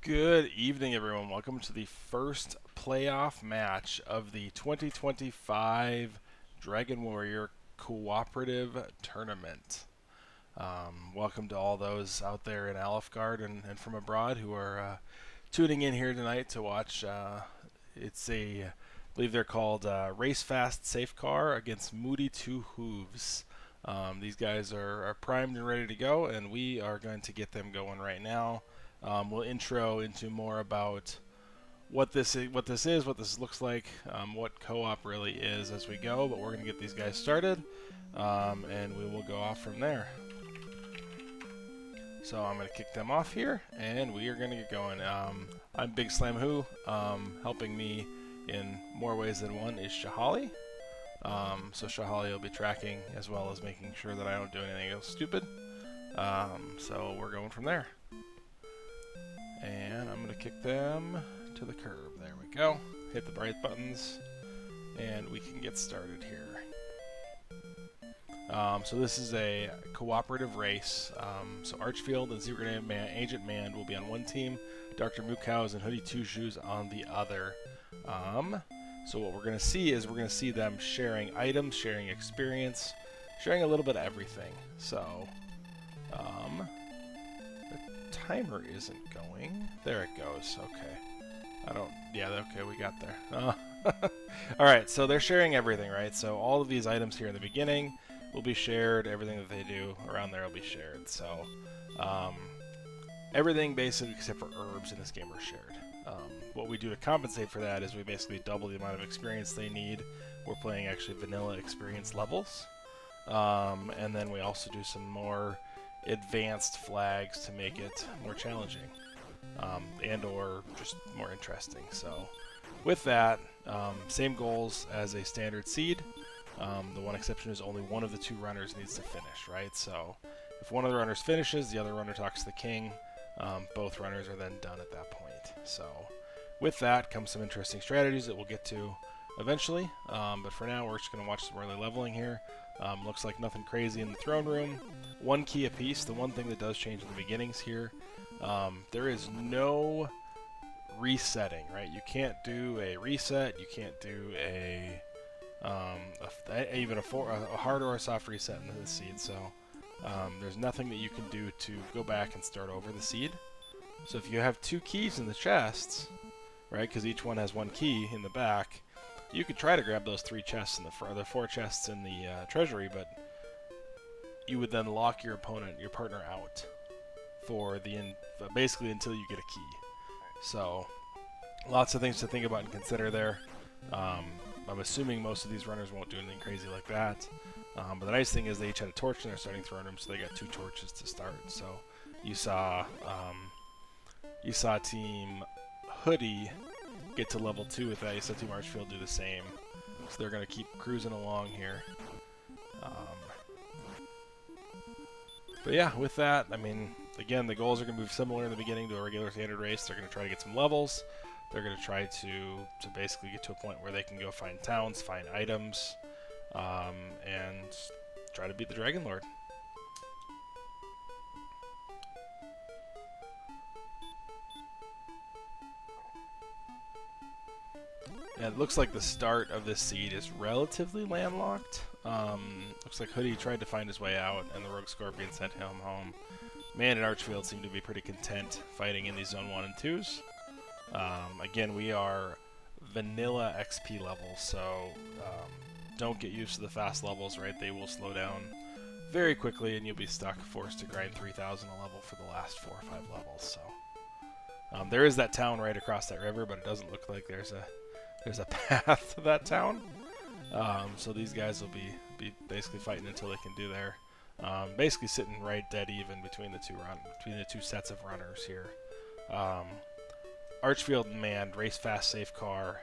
Good evening, everyone. Welcome to the first playoff match of the 2025 Dragon Warrior Cooperative Tournament. Welcome to all those out there in Alfgard and from abroad who are tuning in here tonight to watch. I believe they're called Race Fast Safe Car against MOOdyTwoHooves. These guys are primed and ready to go, and we are going to get them going right now. We'll intro into more about what this looks like, what co-op really is as we go. But we're going to get these guys started, and we will go off from there. So I'm going to kick them off here, and we are going to get going. I'm Big Slam Who. Helping me in more ways than one is Shahali. So Shahali will be tracking as well as making sure that I don't do anything else stupid. So we're going from there. And I'm going to kick them to the curb. There we go. Hit the bright buttons, and we can get started here. So this is a cooperative race. So Archfield and Secret Agent Man will be on one team, Dr. Mookhouse and MOOdyTwoHooves on the other. So what we're going to see is we're going to see them sharing items, sharing experience, sharing a little bit of everything. So the timer isn't going. There it goes. Okay. Okay, we got there. Alright, so they're sharing everything, right? So all of these items here in the beginning will be shared. Everything that they do around there will be shared. So everything basically except for herbs in this game are shared. What we do to compensate for that is we basically double the amount of experience they need. We're playing actually vanilla experience levels. And then we also do some more advanced flags to make it more challenging and or just more interesting. So with that, same goals as a standard seed. The one exception is only one of the two runners needs to finish, right? So if one of the runners finishes, the other runner talks to the king. Both runners are then done at that point. So with that comes some interesting strategies that we'll get to eventually. But for now, we're just going to watch some early leveling here. Looks like nothing crazy in the throne room. One key apiece. The one thing that does change in the beginnings here, there is no resetting, right? You can't do a reset. You can't do even a hard or a soft reset in the seed. So there's nothing that you can do to go back and start over the seed. So if you have two keys in the chests, right, because each one has one key in the back, you could try to grab those three chests in the four chests in the treasury, but you would then lock your partner out for basically until you get a key. So lots of things to think about and consider there. I'm assuming most of these runners won't do anything crazy like that. But the nice thing is they each had a torch in their starting throne room, so they got two torches to start. So you saw Team Hoodie get to level 2 with that. You saw Team Archfield do the same. So they're going to keep cruising along here. But yeah, with that, I mean, again, the goals are going to move similar in the beginning to a regular standard race. They're going to try to get some levels. They're going to try to basically get to a point where they can go find towns, find items, and try to beat the Dragon Lord. And it looks like the start of this seed is relatively landlocked. Looks like Hoodie tried to find his way out, and the Rogue Scorpion sent him home. Man and Archfield seem to be pretty content fighting in these Zone 1 and 2s. Again, we are vanilla XP levels, so don't get used to the fast levels, right? They will slow down very quickly, and you'll be forced to grind 3,000 a level for the last 4 or 5 levels. So there is that town right across that river, but it doesn't look like there's a path to that town. So these guys will be basically fighting until they can do their basically sitting right dead even between the two sets of runners here. Archfield manned Race Fast Safe Car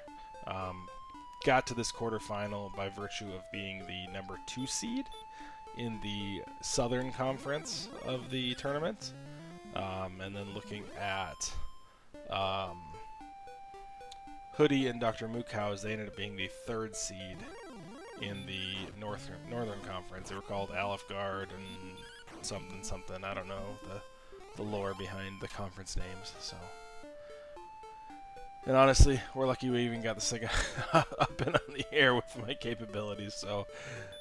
got to this quarterfinal by virtue of being the number 2 seed in the Southern Conference of the tournament. And then looking at Hoodie and Dr. Mookhouse, they ended up being the 3rd seed in the Northern Conference. They were called Alfgard and something. I don't know the lore behind the conference names. So And honestly, we're lucky we even got this thing up and on the air with my capabilities, so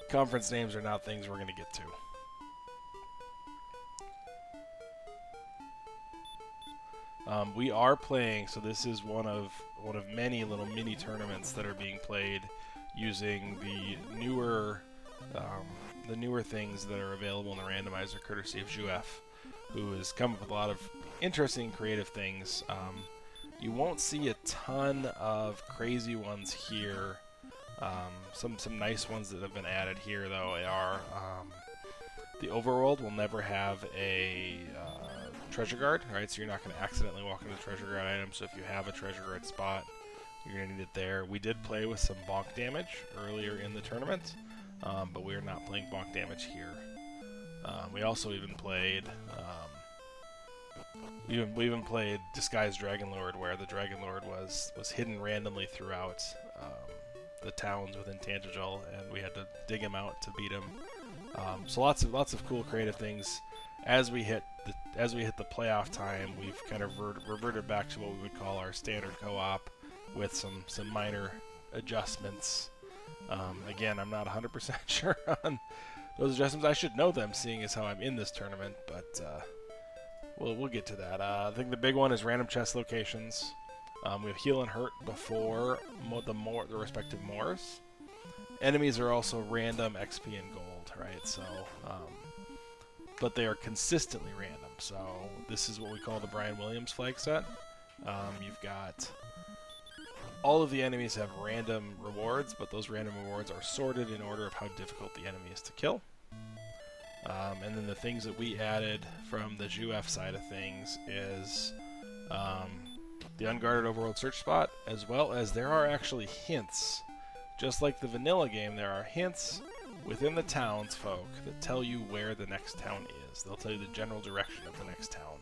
conference names are not things we're going to get to. We are playing, so this is one of many little mini tournaments that are being played using the newer things that are available in the randomizer, courtesy of JUF, who has come up with a lot of interesting, creative things. You won't see a ton of crazy ones here. Some nice ones that have been added here, though, are the overworld will never have a treasure guard, right? So you're not going to accidentally walk into treasure guard items. So if you have a treasure guard spot, you're going to need it there. We did play with some bonk damage earlier in the tournament, but we are not playing bonk damage here. We also even played we even played Disguised Dragon Lord, where the Dragon Lord was hidden randomly throughout the towns within Tangential, and we had to dig him out to beat him. So lots of cool creative things. As we hit the playoff time, we've kind of reverted back to what we would call our standard co-op, with some minor adjustments. Again, I'm not 100% sure on those adjustments. I should know them, seeing as how I'm in this tournament, but we'll get to that. I think the big one is random chest locations. We have heal and hurt before the respective mores. Enemies are also random XP and gold, right? So, but they are consistently random. So this is what we call the Brian Williams flag set. You've got all of the enemies have random rewards, but those random rewards are sorted in order of how difficult the enemy is to kill. And then the things that we added from the JUF side of things is the unguarded overworld search spot, as well as there are actually hints. Just like the vanilla game, there are hints within the townsfolk that tell you where the next town is. They'll tell you the general direction of the next town.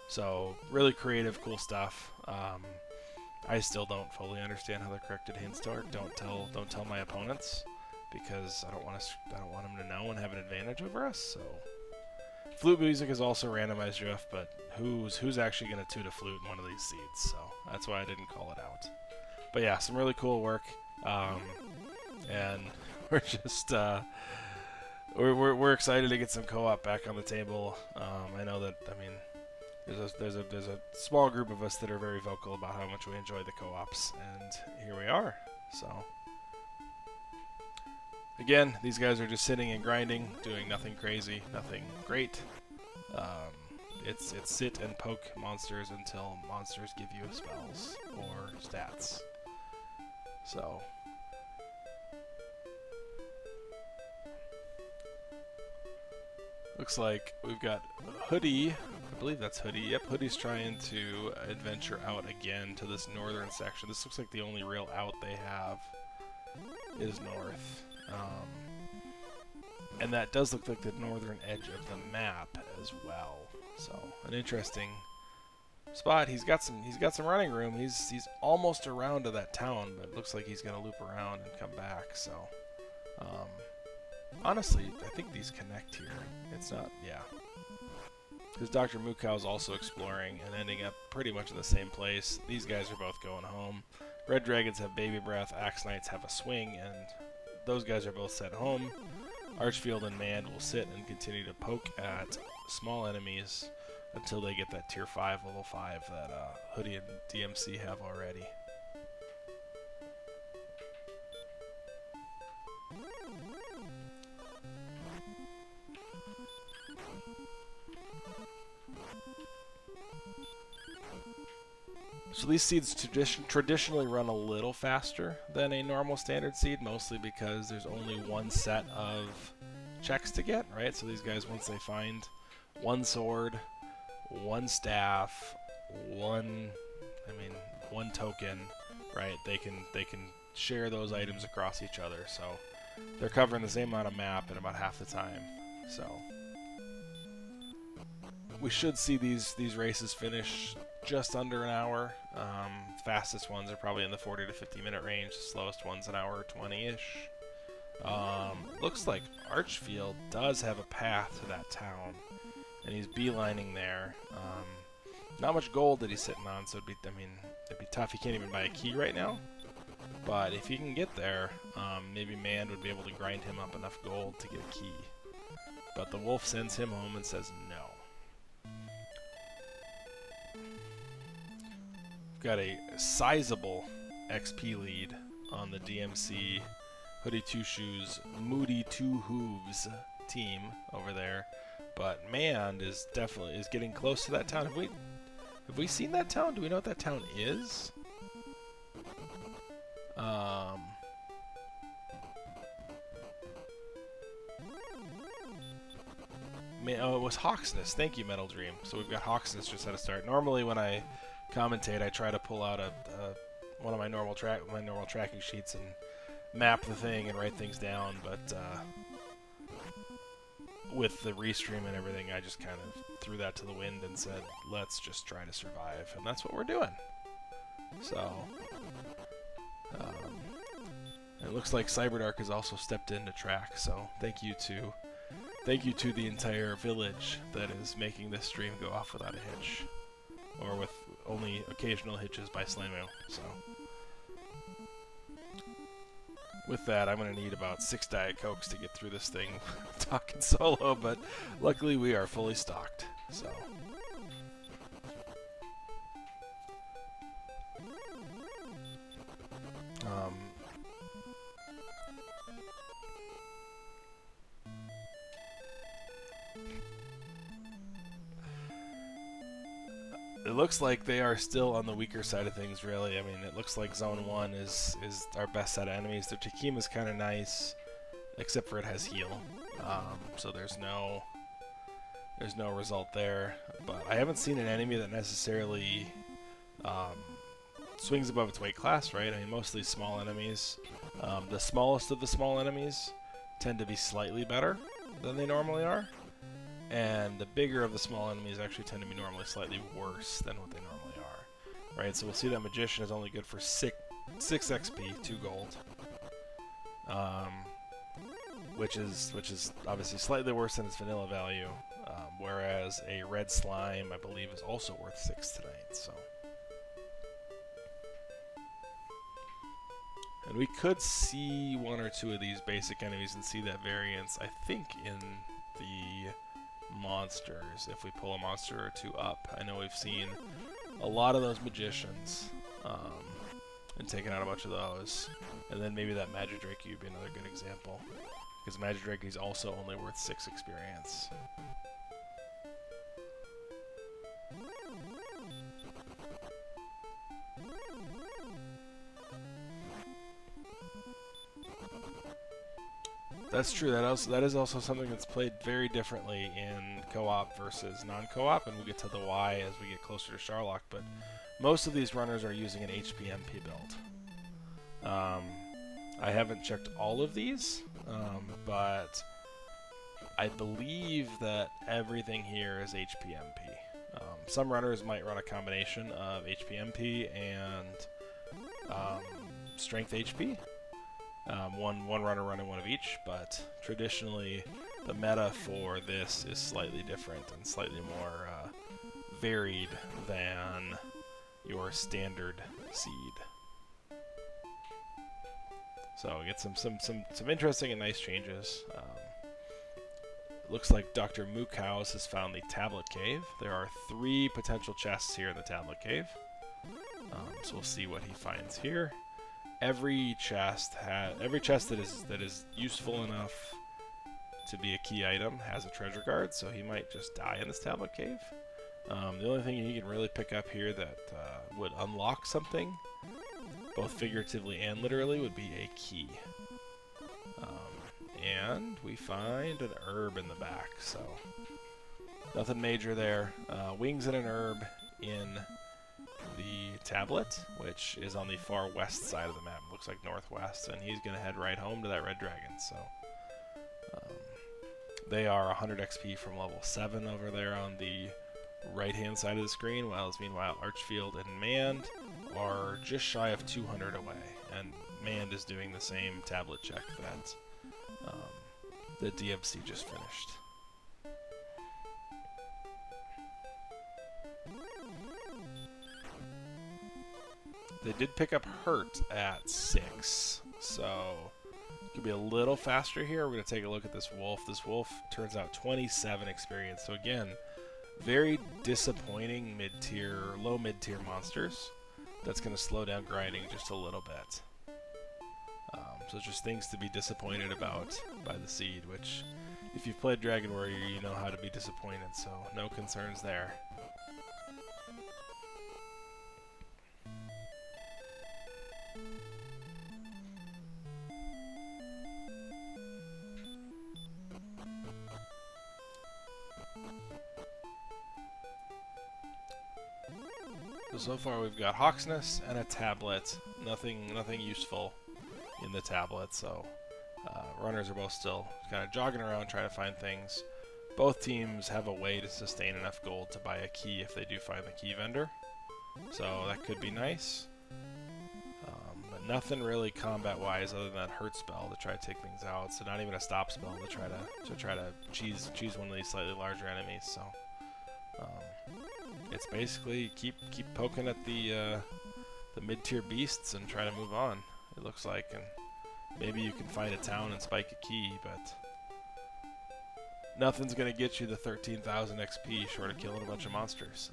So really creative, cool stuff. I still don't fully understand how the corrected hints work. Don't tell my opponents, because I don't want them to know and have an advantage over us. So flute music is also randomized JUF, but who's actually going to toot a flute in one of these seeds? So that's why I didn't call it out. But yeah, some really cool work. And we're just we're excited to get some co-op back on the table. I know that, I mean, there's a small group of us that are very vocal about how much we enjoy the co-ops, and here we are. So again, these guys are just sitting and grinding, doing nothing crazy, nothing great. It's sit and poke monsters until monsters give you spells or stats. So looks like we've got Hoodie. I believe that's Hoodie. Yep, Hoodie's trying to adventure out again to this northern section. This looks like the only real out they have is north. And that does look like the northern edge of the map as well. So an interesting spot. He's got some running room. He's almost around to that town, but it looks like he's gonna loop around and come back. So honestly, I think these connect here. It's not, yeah. Because Dr. Mukau's also exploring and ending up pretty much in the same place. These guys are both going home. Red Dragons have Baby Breath, Axe Knights have a swing, and those guys are both sent home. Archfield and Mand will sit and continue to poke at small enemies until they get that tier 5, level 5 that Hoodie and DMC have already. So these seeds traditionally run a little faster than a normal standard seed, mostly because there's only one set of checks to get, right? So these guys, once they find one sword, one staff, one token, right? They can share those items across each other. So they're covering the same amount of map in about half the time. So we should see these races finish just under an hour. Fastest ones are probably in the 40 to 50 minute range. The slowest ones an hour 20-ish. Looks like Archfield does have a path to that town, and he's beelining there. Not much gold that he's sitting on, so it'd be tough. He can't even buy a key right now. But if he can get there, maybe Man would be able to grind him up enough gold to get a key. But the wolf sends him home and says no. We've got a sizable XP lead on the DMC MOOdyTwoHooves MOOdyTwoHooves team over there. But Man is getting close to that town. Have we seen that town? Do we know what that town is? Oh, it was Hawksness. Thank you, Metal Dream. So we've got Hawksness just at a start. Normally, when I commentate, I try to pull out one of my normal tracking sheets and map the thing and write things down. But with the restream and everything, I just kind of threw that to the wind and said, let's just try to survive, and that's what we're doing. So it looks like Cyberdark has also stepped in to track. So thank you to the entire village that is making this stream go off without a hitch, or with only occasional hitches by Slamo. So with that, I'm going to need about 6 Diet Cokes to get through this thing talking solo, but luckily we are fully stocked. So it looks like they are still on the weaker side of things, really. I mean, it looks like Zone 1 is our best set of enemies. Their Takim is kind of nice, except for it has heal. So there's no result there. But I haven't seen an enemy that necessarily swings above its weight class, right? I mean, mostly small enemies. The smallest of the small enemies tend to be slightly better than they normally are. And the bigger of the small enemies actually tend to be normally slightly worse than what they normally are, right? So we'll see that Magician is only good for 6 XP, 2 gold, which is obviously slightly worse than its vanilla value, whereas a Red Slime, I believe, is also worth 6 tonight. So, and we could see 1 or 2 of these basic enemies and see that variance, I think, in the monsters, if we pull a monster or 2 up. I know we've seen a lot of those Magicians and taken out a bunch of those, and then maybe that Magidrake would be another good example, because Magidrake is also only worth 6 experience. That's true. That is also something that's played very differently in co-op versus non-co-op, and we'll get to the why as we get closer to Sharlock. But most of these runners are using an HPMP build. I haven't checked all of these, but I believe that everything here is HPMP. Some runners might run a combination of HPMP and Strength HP. One runner running one of each, but traditionally the meta for this is slightly different and slightly more varied than your standard seed. So we get some interesting and nice changes. Looks like Dr. Mookhouse has found the Tablet Cave. There are 3 potential chests here in the Tablet Cave. So we'll see what he finds here. Every chest that is useful enough to be a key item has a treasure guard, so he might just die in this Tablet Cave. The only thing he can really pick up here that would unlock something, both figuratively and literally, would be a key. And we find an herb in the back, so nothing major there. Wings and an herb in the tablet, which is on the far west side of the map. It looks like northwest, and he's going to head right home to that red dragon. So they are 100 XP from level 7 over there on the right-hand side of the screen, while meanwhile Archfield and Mand are just shy of 200 away, and Mand is doing the same tablet check that the DMC just finished. They did pick up Hurt at 6, so could be a little faster here. We're going to take a look at this Wolf. This Wolf turns out 27 experience. So again, very disappointing mid-tier, low mid-tier monsters. That's going to slow down grinding just a little bit. So just things to be disappointed about by the seed, which if you've played Dragon Warrior, you know how to be disappointed, so no concerns there. So far we've got Hawksness and a tablet. Nothing useful in the tablet, so runners are both still kind of jogging around trying to find things. Both teams have a way to sustain enough gold to buy a key if they do find the key vendor, so that could be nice. But nothing really combat-wise other than that hurt spell to try to take things out. So not even a stop spell to try to cheese one of these slightly larger enemies. So it's basically keep poking at the mid-tier beasts and try to move on. It looks like, and maybe you can find a town and spike a key, but nothing's gonna get you the 13,000 XP short of killing a bunch of monsters.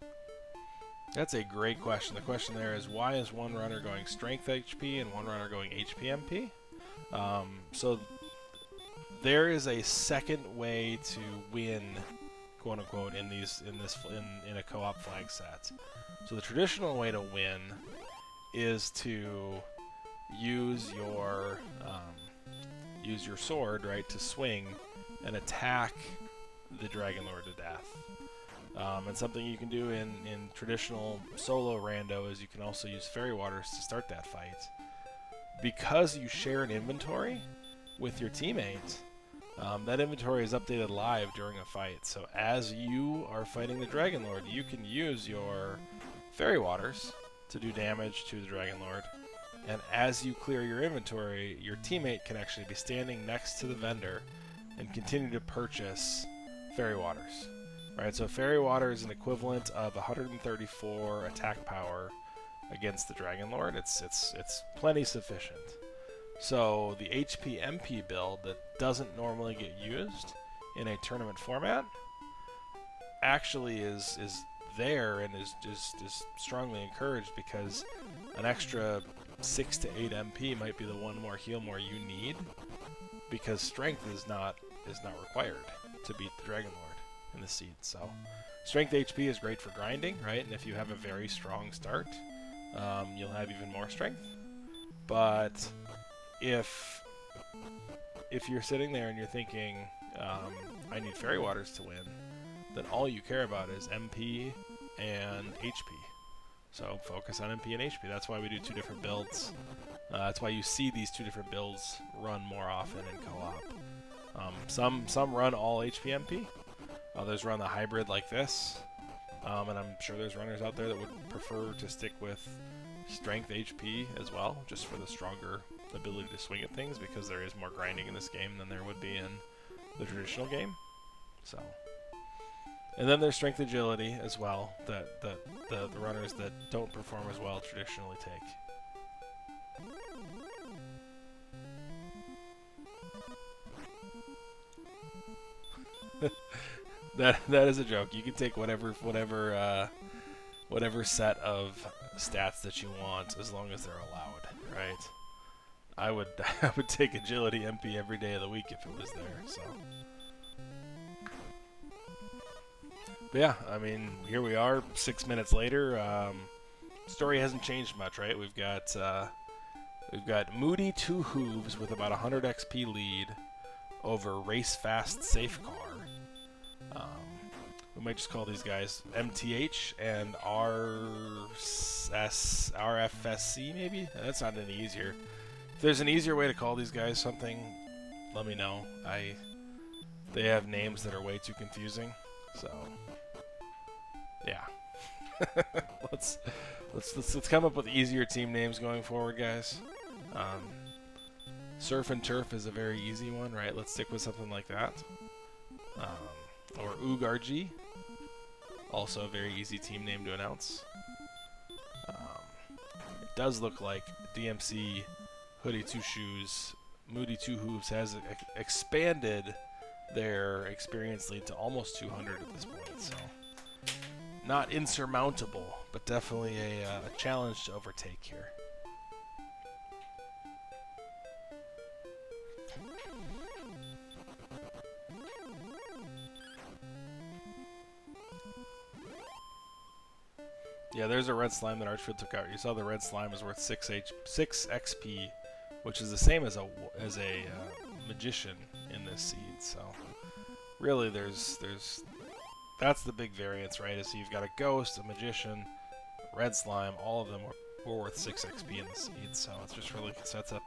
So. That's a great question. The question there is, why is one runner going strength HP and one runner going HP MP? So there is a second way to win, quote unquote, in a co-op flag set. So the traditional way to win is to use your sword, right, to swing and attack the Dragon Lord to death. And something you can do in traditional solo rando is you can also use Fairy Waters to start that fight. Because you share an inventory with your teammate, that inventory is updated live during a fight. So as you are fighting the Dragon Lord, you can use your Fairy Waters to do damage to the Dragon Lord. And as you clear your inventory, your teammate can actually be standing next to the vendor and continue to purchase Fairy Waters. Right, so Fairy Water is an equivalent of 134 attack power against the Dragon Lord. It's plenty sufficient. So the HP MP build that doesn't normally get used in a tournament format actually is there and is strongly encouraged, because an extra 6 to 8 MP might be the one more heal more you need, because strength is not required to beat the Dragon Lord in the seed. So strength HP is great for grinding, right? And if you have a very strong start, you'll have even more strength. But if you're sitting there and you're thinking, I need Fairy Waters to win, then all you care about is MP and HP. So focus on MP and HP. That's why we do 2 different builds. That's why you see these 2 different builds run more often in co-op. Some run all HP MP. Others run the hybrid like this. And I'm sure there's runners out there that would prefer to stick with strength HP as well, just for the stronger ability to swing at things, because there is more grinding in this game than there would be in the traditional game. So, and then there's strength agility as well, that the runners that don't perform as well traditionally take. That is a joke. You can take whatever set of stats that you want, as long as they're allowed, right? I would take agility MP every day of the week if it was there. So, but yeah, I mean, here we are, 6 minutes later. Story hasn't changed much, right? We've got MOOdyTwoHooves with about 100 XP lead over Race Fast Safe Car. We might just call these guys MTH and RFSC, maybe? That's not any easier. If there's an easier way to call these guys something, let me know. They have names that are way too confusing, so yeah. let's come up with easier team names going forward, guys. Surf and Turf is a very easy one, right? Let's stick with something like that. Or Oog RG. Also a very easy team name to announce. It does look like DMC MOOdyTwoHooves has expanded their experience lead to almost 200 at this point, so not insurmountable, but definitely a challenge to overtake here. Yeah, there's a red slime that Archfield took out. You saw the red slime was worth 6 XP, which is the same as a magician in this seed. So really, that's the big variance, right? Is you've got a ghost, a magician, red slime. All of them were worth 6 XP in the seed. So it just really sets up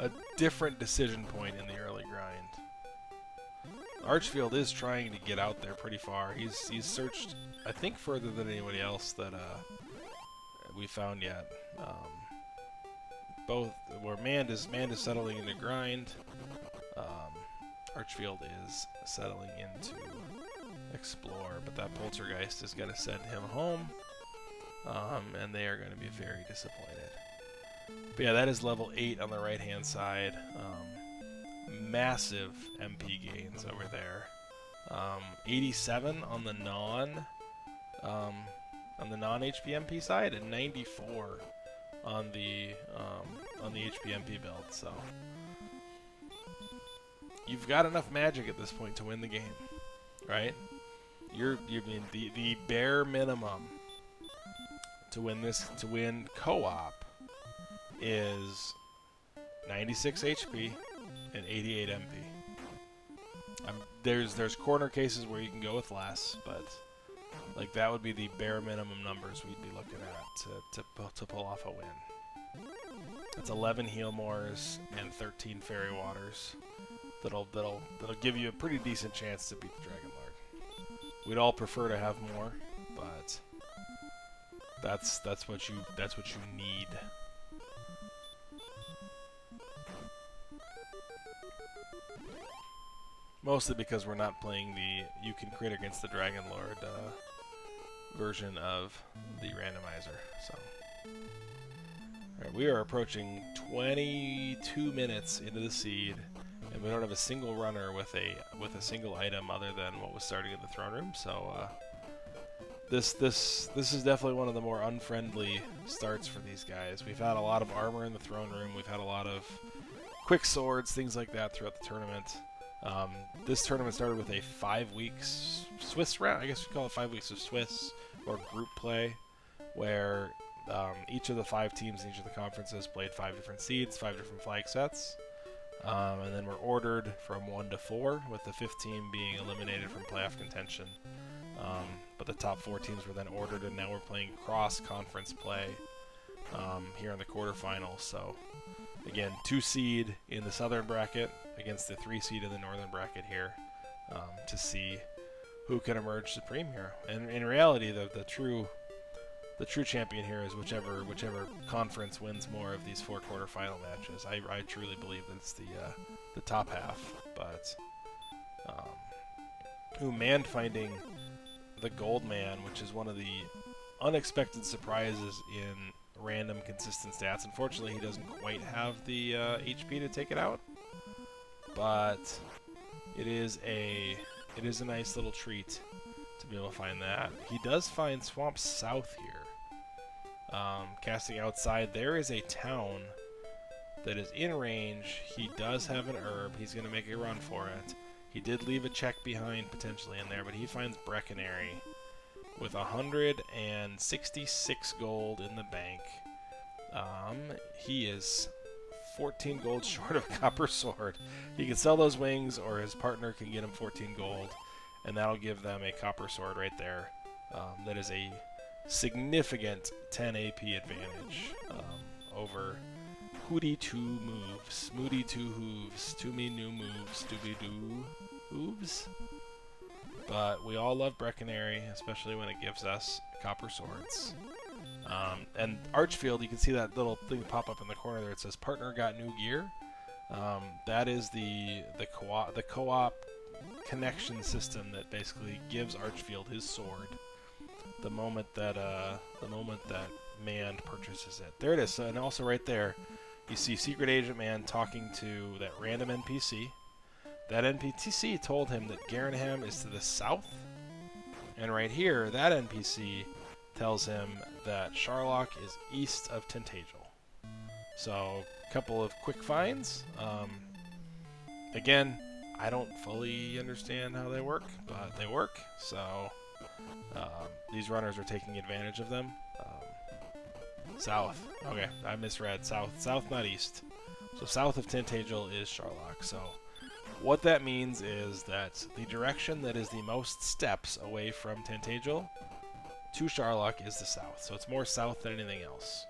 a different decision point in the early grind. Archfield is trying to get out there pretty far. He's searched, I think, further than anybody else that we found yet. Both where Mand is settling into grind, Archfield is settling into explore, but that poltergeist is going to send him home, and they are going to be very disappointed. But yeah, that is level 8 on the right hand side. Massive MP gains over there. 87 on the non-HP MP side, and 94 on the HP MP build. So you've got enough magic at this point to win the game, right? You mean the bare minimum to win co-op is 96 HP and 88 MP. There's corner cases where you can go with less, but like that would be the bare minimum numbers we'd be looking at to pull off a win. That's 11 heal mores and 13 fairy waters. That'll give you a pretty decent chance to beat the Dragon Lord. We'd all prefer to have more, but that's what you need. Mostly because we're not playing the you can crit against the Dragon Lord version of the randomizer. So, alright, we are approaching 22 minutes into the seed, and we don't have a single runner with a single item other than what was starting in the throne room. So, this is definitely one of the more unfriendly starts for these guys. We've had a lot of armor in the throne room. We've had a lot of quick swords, things like that throughout the tournament. This tournament started with a 5 weeks Swiss round. I guess we call it 5 weeks of Swiss or group play, where each of the 5 teams in each of the conferences played 5 different seeds, 5 different flag sets, and then we're ordered from 1 to 4, with the 5th team being eliminated from playoff contention. But the top 4 teams were then ordered, and now we're playing cross-conference play here in the quarterfinals. So again, 2 seed in the southern bracket against the 3 seed in the northern bracket here, to see who can emerge supreme here. And in reality, the true champion here is whichever conference wins more of these 4 quarterfinal matches. I truly believe that it's the top half. But Mand finding the Gold Man, which is one of the unexpected surprises in random consistent stats. Unfortunately, he doesn't quite have the HP to take it out, but it is a nice little treat to be able to find that. He does find Swamp South here. Casting outside, there is a town that is in range. He does have an herb. He's going to make a run for it. He did leave a check behind potentially in there, but he finds Brecconary with 166 gold in the bank. He is 14 gold short of Copper Sword. He can sell those wings, or his partner can get him 14 gold, and that'll give them a Copper Sword right there. That is a significant 10 AP advantage over MOOdyTwoHooves. Too many new moves. Hooves. But we all love Brecconary, especially when it gives us Copper Swords. And Archfield, you can see that little thing pop up in the corner there. It says "Partner got new gear." That is the co-op connection system that basically gives Archfield his sword the moment that Mand purchases it. There it is. And also right there, you see Secret Agent Man talking to that random NPC. That NPC told him that Garenham is to the south, and right here, that NPC tells him that Sharlock is east of Tintagel. So, a couple of quick finds. Again, I don't fully understand how they work, but they work. So, these runners are taking advantage of them. South. Okay, I misread. South. South, not east. So south of Tintagel is Sharlock. So what that means is that the direction that is the most steps away from Tintagel to Sharlock is the south. So it's more south than anything else.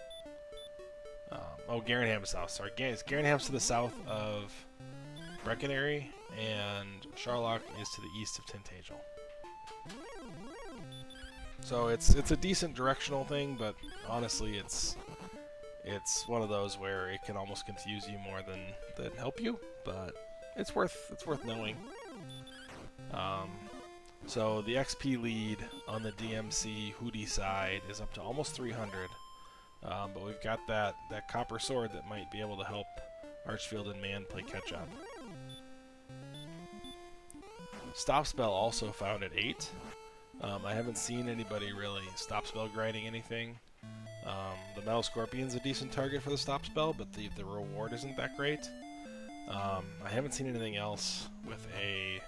Oh, Garenham is south. Sorry, Garenham's to the south of Breckenary, and Sharlock is to the east of Tintagel. So it's a decent directional thing, but honestly, it's one of those where it can almost confuse you more than help you. But it's worth knowing. So the XP lead on the DMC Hootie side is up to almost 300, but we've got that copper sword that might be able to help Archfield and Mand play catch up. Stop spell also found at 8. I haven't seen anybody really stop spell grinding anything. The Metal Scorpion's a decent target for the stop spell, but the reward isn't that great. I haven't seen anything else with a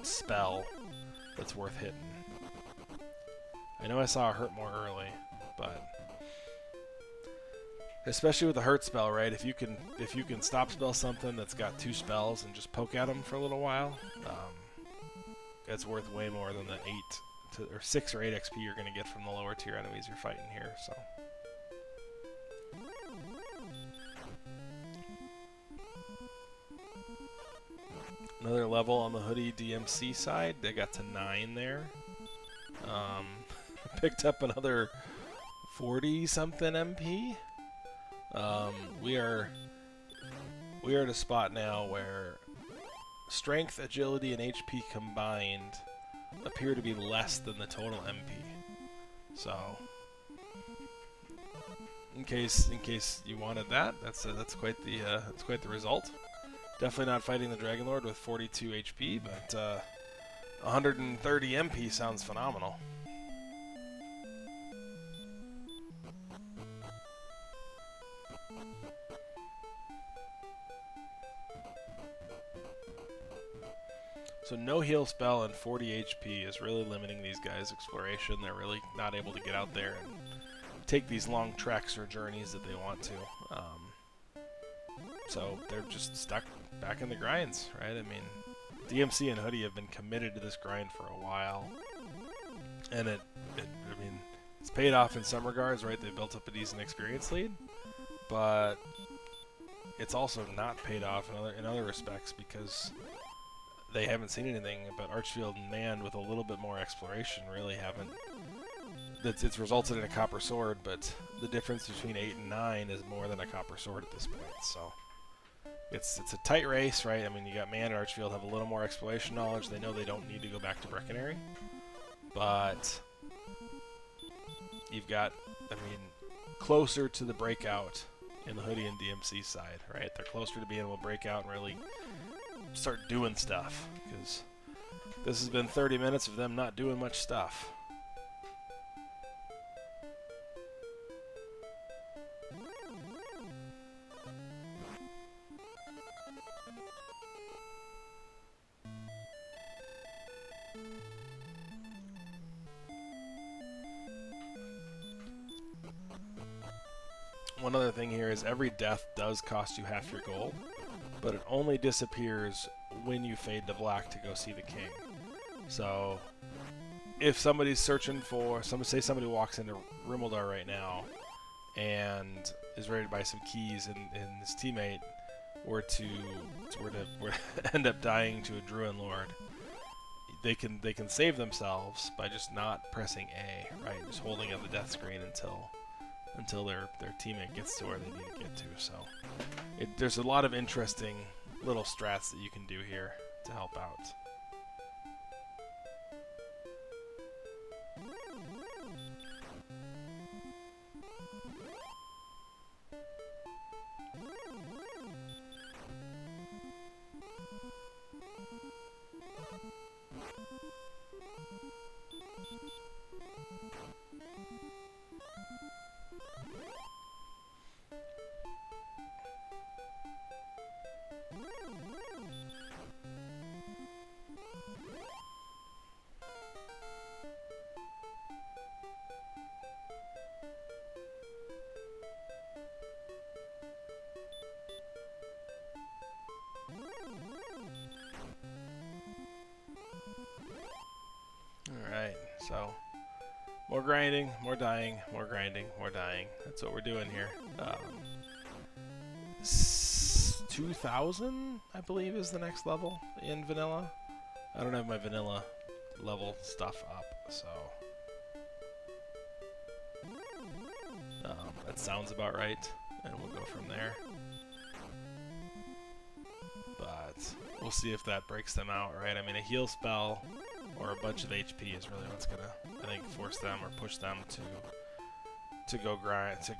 spell that's worth hitting. I know I saw a hurt more early, but especially with the hurt spell, right? If you can stop spell something that's got 2 spells and just poke at them for a little while, it's worth way more than the 6 or 8 XP you're going to get from the lower tier enemies you're fighting here. So. Another level on the Hoodie DMC side. They got to 9 there. Picked up another 40-something MP. We are at a spot now where strength, agility, and HP combined appear to be less than the total MP. So, in case you wanted that, that's quite the result. Definitely not fighting the Dragon Lord with 42 HP, but 130 MP sounds phenomenal. So no heal spell and 40 HP is really limiting these guys' exploration. They're really not able to get out there and take these long treks or journeys that they want to. So they're just stuck back in the grinds, right? I mean, DMC and Hoodie have been committed to this grind for a while, and I mean, it's paid off in some regards, right? They built up a decent experience lead, but it's also not paid off in other respects because they haven't seen anything. But Archfield and Mand, with a little bit more exploration, really haven't. It's resulted in a copper sword, but the difference between 8 and 9 is more than a copper sword at this point. So it's a tight race, right? I mean, you got Mand and Archfield have a little more exploration knowledge. They know they don't need to go back to Breckenary, but you've got, I mean, closer to the breakout in the Hoodie and DMC side, right? They're closer to being able to break out and really start doing stuff, because this has been 30 minutes of them not doing much stuff. One other thing here is every death does cost you half your gold, but it only disappears when you fade to black to go see the king. So if somebody's searching for, say somebody walks into Rimeldar right now and is ready to buy some keys, and his teammate were to end up dying to a Druid Lord, they can save themselves by just not pressing A, right? Just holding up the death screen until until their teammate gets to where they need to get to. So there's a lot of interesting little strats that you can do here to help out. Alright, so more grinding, more dying, more grinding, more dying. That's what we're doing here. 2000, I believe, is the next level in vanilla. I don't have my vanilla level stuff up, so that sounds about right, and we'll go from there. But we'll see if that breaks them out, right? I mean, a heal spell or a bunch of HP is really what's gonna, I think, force them or push them to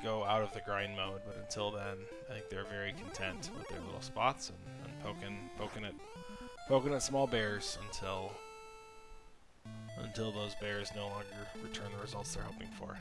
go out of the grind mode. But until then, I think they're very content with their little spots and poking at small bears until those bears no longer return the results they're hoping for.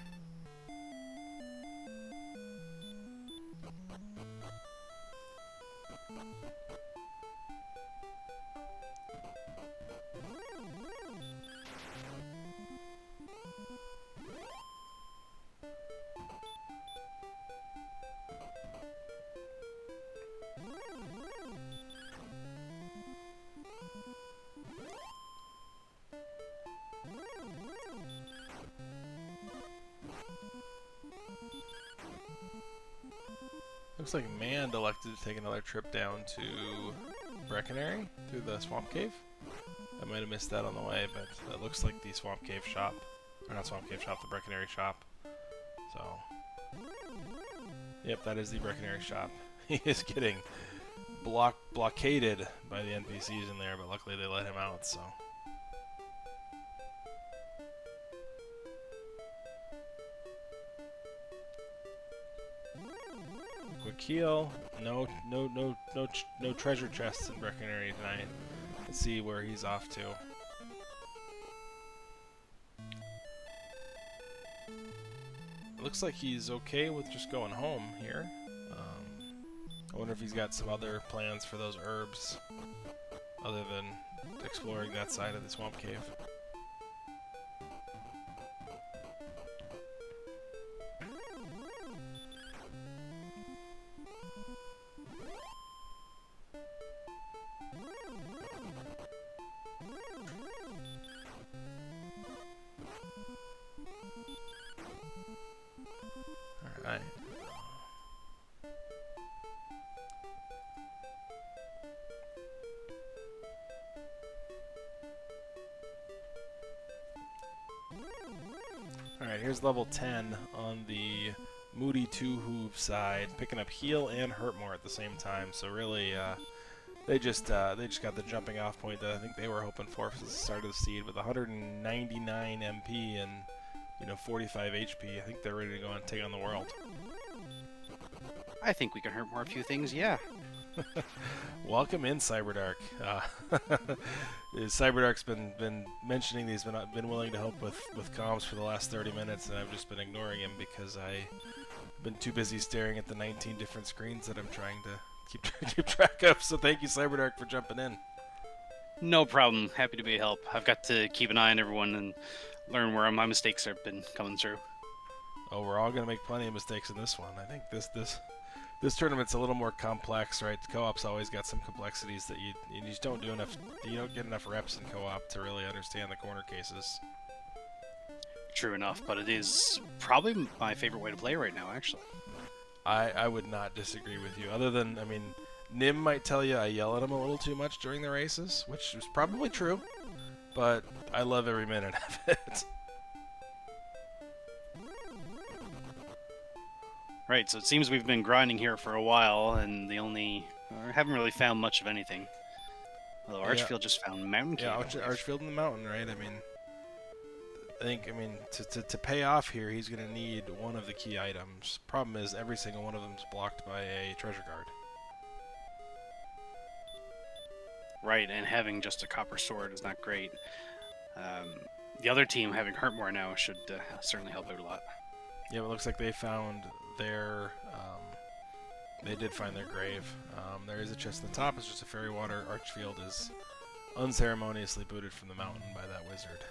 Looks like Mand elected to take another trip down to Brecconary through the Swamp Cave. I might have missed that on the way, but it looks like the Swamp Cave shop, or not Swamp Cave shop, the Brecconary shop. So, yep, that is the Brecconary shop. He is getting blockaded by the NPCs in there, but luckily they let him out, so. Quick heal. No treasure chests in Brecconary tonight. Let's see where he's off to. It looks like he's okay with just going home here. I wonder if he's got some other plans for those herbs other than exploring that side of the Swamp Cave. Alright. Alright, here's level 10 on the MOOdyTwoHooves side, picking up heal and hurt more at the same time. So really, they just got the jumping off point that I think they were hoping for the start of the seed with 199 MP and 45 HP. I think they're ready to go and take on the world. I think we can hurt more a few things, yeah. Welcome in, Cyberdark. Cyberdark's been mentioning he's been willing to help with comms for the last 30 minutes, and I've just been ignoring him because I've been too busy staring at the 19 different screens that I'm trying to keep track of. So thank you, Cyberdark, for jumping in. No problem. Happy to be a help. I've got to keep an eye on everyone and learn where my mistakes have been coming through. Oh, we're all gonna make plenty of mistakes in this one. I think this tournament's a little more complex, right? Co-op's always got some complexities that you just don't do enough. You don't get enough reps in co-op to really understand the corner cases. True enough, but it is probably my favorite way to play right now, actually. I would not disagree with you. Other than, I mean, Nim might tell you I yell at him a little too much during the races, which is probably true, but I love every minute of it. Right, so it seems we've been grinding here for a while, and haven't really found much of anything. Although Yeah. Archfield just found Mountain Cave. Yeah, Archfield in the mountain, right? I mean, to pay off here, he's going to need one of the key items. Problem is, every single one of them is blocked by a treasure guard. Right, and having just a copper sword is not great. The other team having Hurtmore now should certainly help out a lot. Yeah, it looks like they found their... they did find their grave. There is a chest on the top. It's just a fairy water. Archfield is unceremoniously booted from the mountain by that wizard.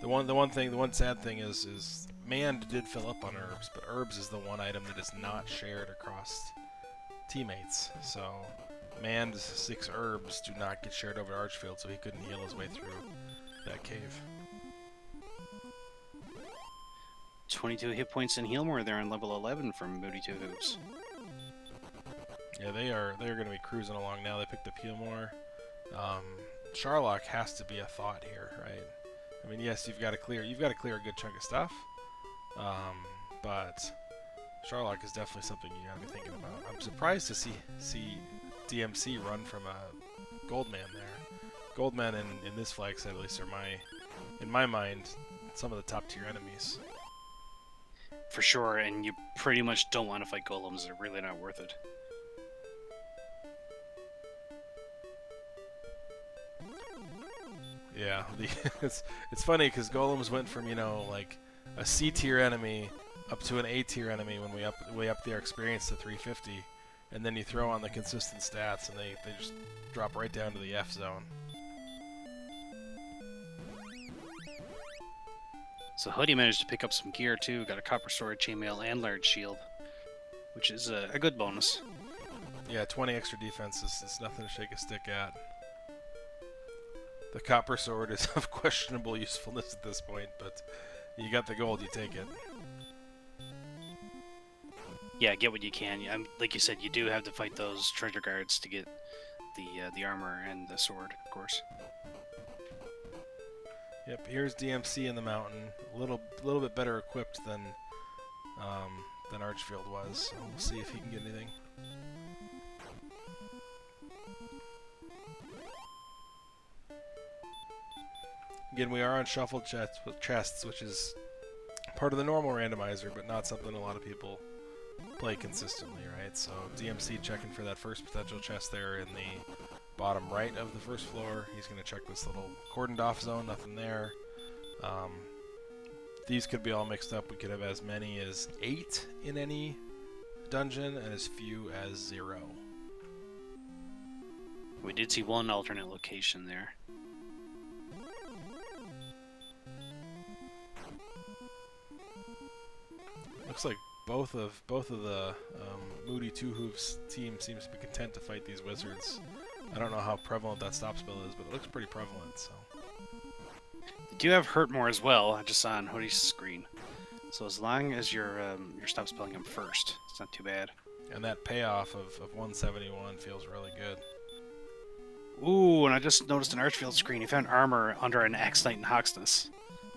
The one sad thing is Mand did fill up on herbs, but herbs is the one item that is not shared across teammates. So Mand's 6 herbs do not get shared over to Archfield, so he couldn't heal his way through that cave. 22 hit points in Healmore there on level 11 from MOOdyTwoHooves. Yeah, they're going to be cruising along now. They picked up Healmore. Sharlock has to be a thought here, right? I mean, yes, you've got to clear a good chunk of stuff, but Sharlock is definitely something you got to be thinking about. I'm surprised to see DMC run from a Goldman there. Goldman in this flag set at least are in my mind, some of the top tier enemies. For sure, and you pretty much don't want to fight golems. They're really not worth it. Yeah, it's funny because golems went from, you know, like a C tier enemy up to an A tier enemy when we up their experience to 350, and then you throw on the consistent stats and they just drop right down to the F zone. So Hoodie managed to pick up some gear too. Got a copper sword, chainmail, and large shield, which is a good bonus. Yeah, 20 extra defense is nothing to shake a stick at. The copper sword is of questionable usefulness at this point, but you got the gold, you take it. Yeah, get what you can. Like you said, you do have to fight those treasure guards to get the armor and the sword, of course. Yep, here's DMC in the mountain, a little bit better equipped than Archfield was. So we'll see if he can get anything. Again, we are on shuffled chests, which is part of the normal randomizer, but not something a lot of people play consistently, right? So DMC checking for that first potential chest there in the bottom right of the first floor. He's going to check this little cordoned off zone, nothing there. These could be all mixed up. We could have as many as 8 in any dungeon and as few as 0. We did see one alternate location there. Looks like both of the MOOdyTwoHooves team seems to be content to fight these wizards. I don't know how prevalent that stop spell is, but it looks pretty prevalent. So They do have Hurtmore as well. I just saw on Hoodie's screen. So as long as you're stop spelling him first, it's not too bad. And that payoff of 171 feels really good. Ooh, and I just noticed an Archfield screen. He found armor under an Axe Knight in Hoxness.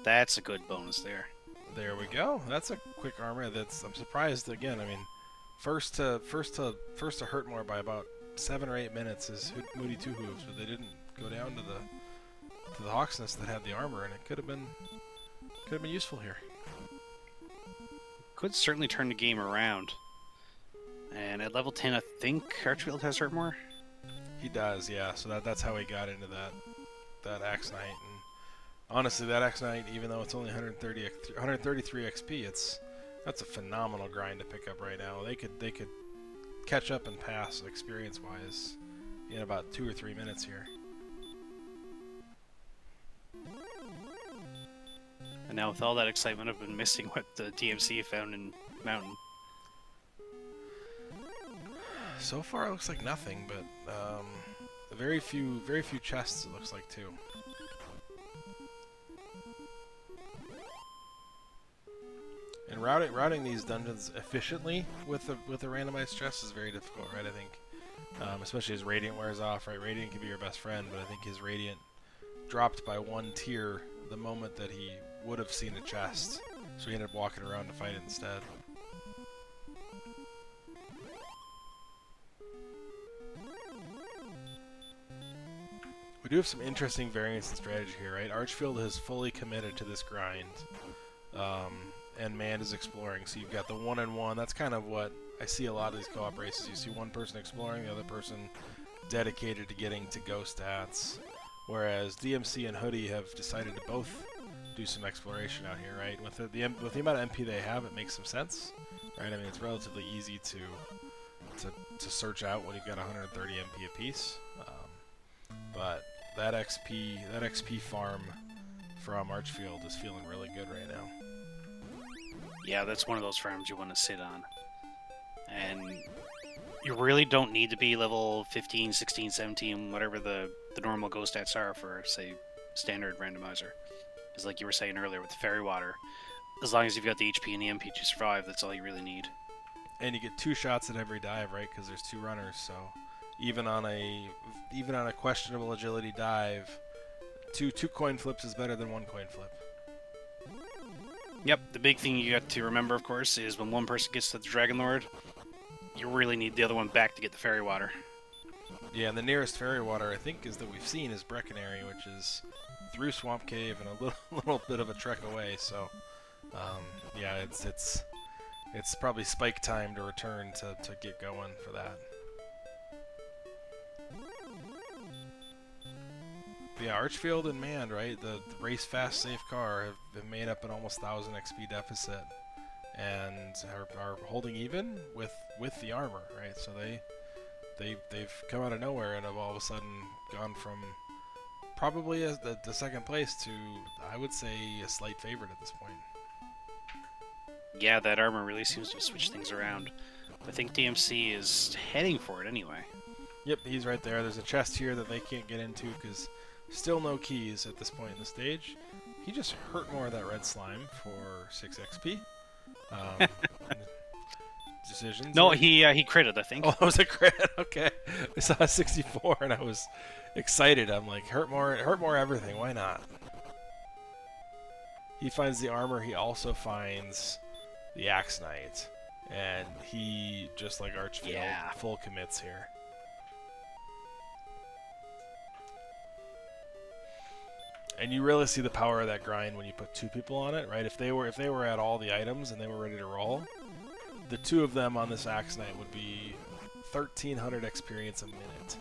That's a good bonus there. There we go. That's a quick armor. I'm surprised again. I mean, first to Hurtmore by about 7 or 8 minutes is MOOdyTwoHooves, but they didn't go down to the Hawksness that had the armor, and it could have been useful here. Could certainly turn the game around. And at level 10, I think Archfield has Hurtmore. He does, yeah. So that's how he got into that Axe Knight. And honestly, that Axe Knight, even though it's only 133 XP, that's a phenomenal grind to pick up right now. They could catch up and pass experience-wise in about 2 or 3 minutes here. And now with all that excitement, I've been missing what the DMC found in Mountain. So far, it looks like nothing, but very few chests. It looks like too. And routing these dungeons efficiently with a randomized chest is very difficult, right? I think, especially as Radiant wears off, right? Radiant can be your best friend, but I think his Radiant dropped by 1 tier the moment that he would have seen a chest So we ended up walking around to fight it instead. We do have some interesting variance in strategy here, right? Archfield has fully committed to this grind, and Mand is exploring. So you've got the 1-on-1. That's kind of what I see a lot of these co-op races. You see one person exploring, the other person dedicated to getting to go stats. Whereas DMC and Hoodie have decided to both do some exploration out here, right? With the amount of MP they have, it makes some sense, right? I mean, it's relatively easy to search out when you've got 130 MP apiece. But that XP farm from Archfield is feeling really good right now. Yeah, that's one of those farms you want to sit on. And you really don't need to be level 15, 16, 17, whatever the normal go stats are for, say, standard randomizer. Because like you were saying earlier with the fairy water, as long as you've got the HP and the MP to survive, that's all you really need. And you get 2 shots at every dive, right? Because there's 2 runners, so even on a questionable agility dive, two coin flips is better than 1 coin flip. Yep, the big thing you got to remember, of course, is when one person gets to the Dragon Lord, you really need the other one back to get the fairy water. Yeah, and the nearest fairy water I think is that we've seen is Brecconary, which is through Swamp Cave and a little bit of a trek away. So, yeah, it's probably spike time to return to get going for that. Yeah, Archfield and Mand, right? The race fast safe car have made up an almost 1,000 XP deficit, and are holding even with the armor, right? So they've come out of nowhere and have all of a sudden gone from probably the second place to, I would say, a slight favorite at this point. Yeah, that armor really seems to switch things around. I think DMC is heading for it anyway. Yep, he's right there. There's a chest here that they can't get into because still no keys at this point in the stage. He just hurt more of that red slime for 6 XP. Decisions? No, right? he critted, I think. Oh, that was a crit. Okay, I saw a 64 and I was excited. I'm like, hurt more everything. Why not? He finds the armor. He also finds the Axe Knight, and he, just like Archfield, full commits here. And you really see the power of that grind when you put 2 people on it, right? If they were at all the items and they were ready to roll, the 2 of them on this Axe Knight would be 1,300 experience a minute.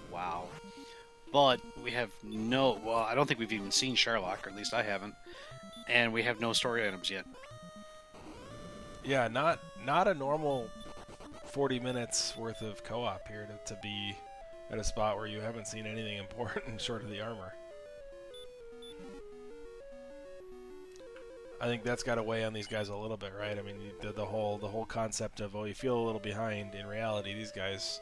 Wow. But we have well, I don't think we've even seen Sherlock, or at least I haven't, and we have no story items yet. Yeah, not a normal 40 minutes worth of co-op here to be at a spot where you haven't seen anything important short of the armor. I think that's got to weigh on these guys a little bit, right? I mean, the whole concept of, oh, you feel a little behind. In reality, these guys,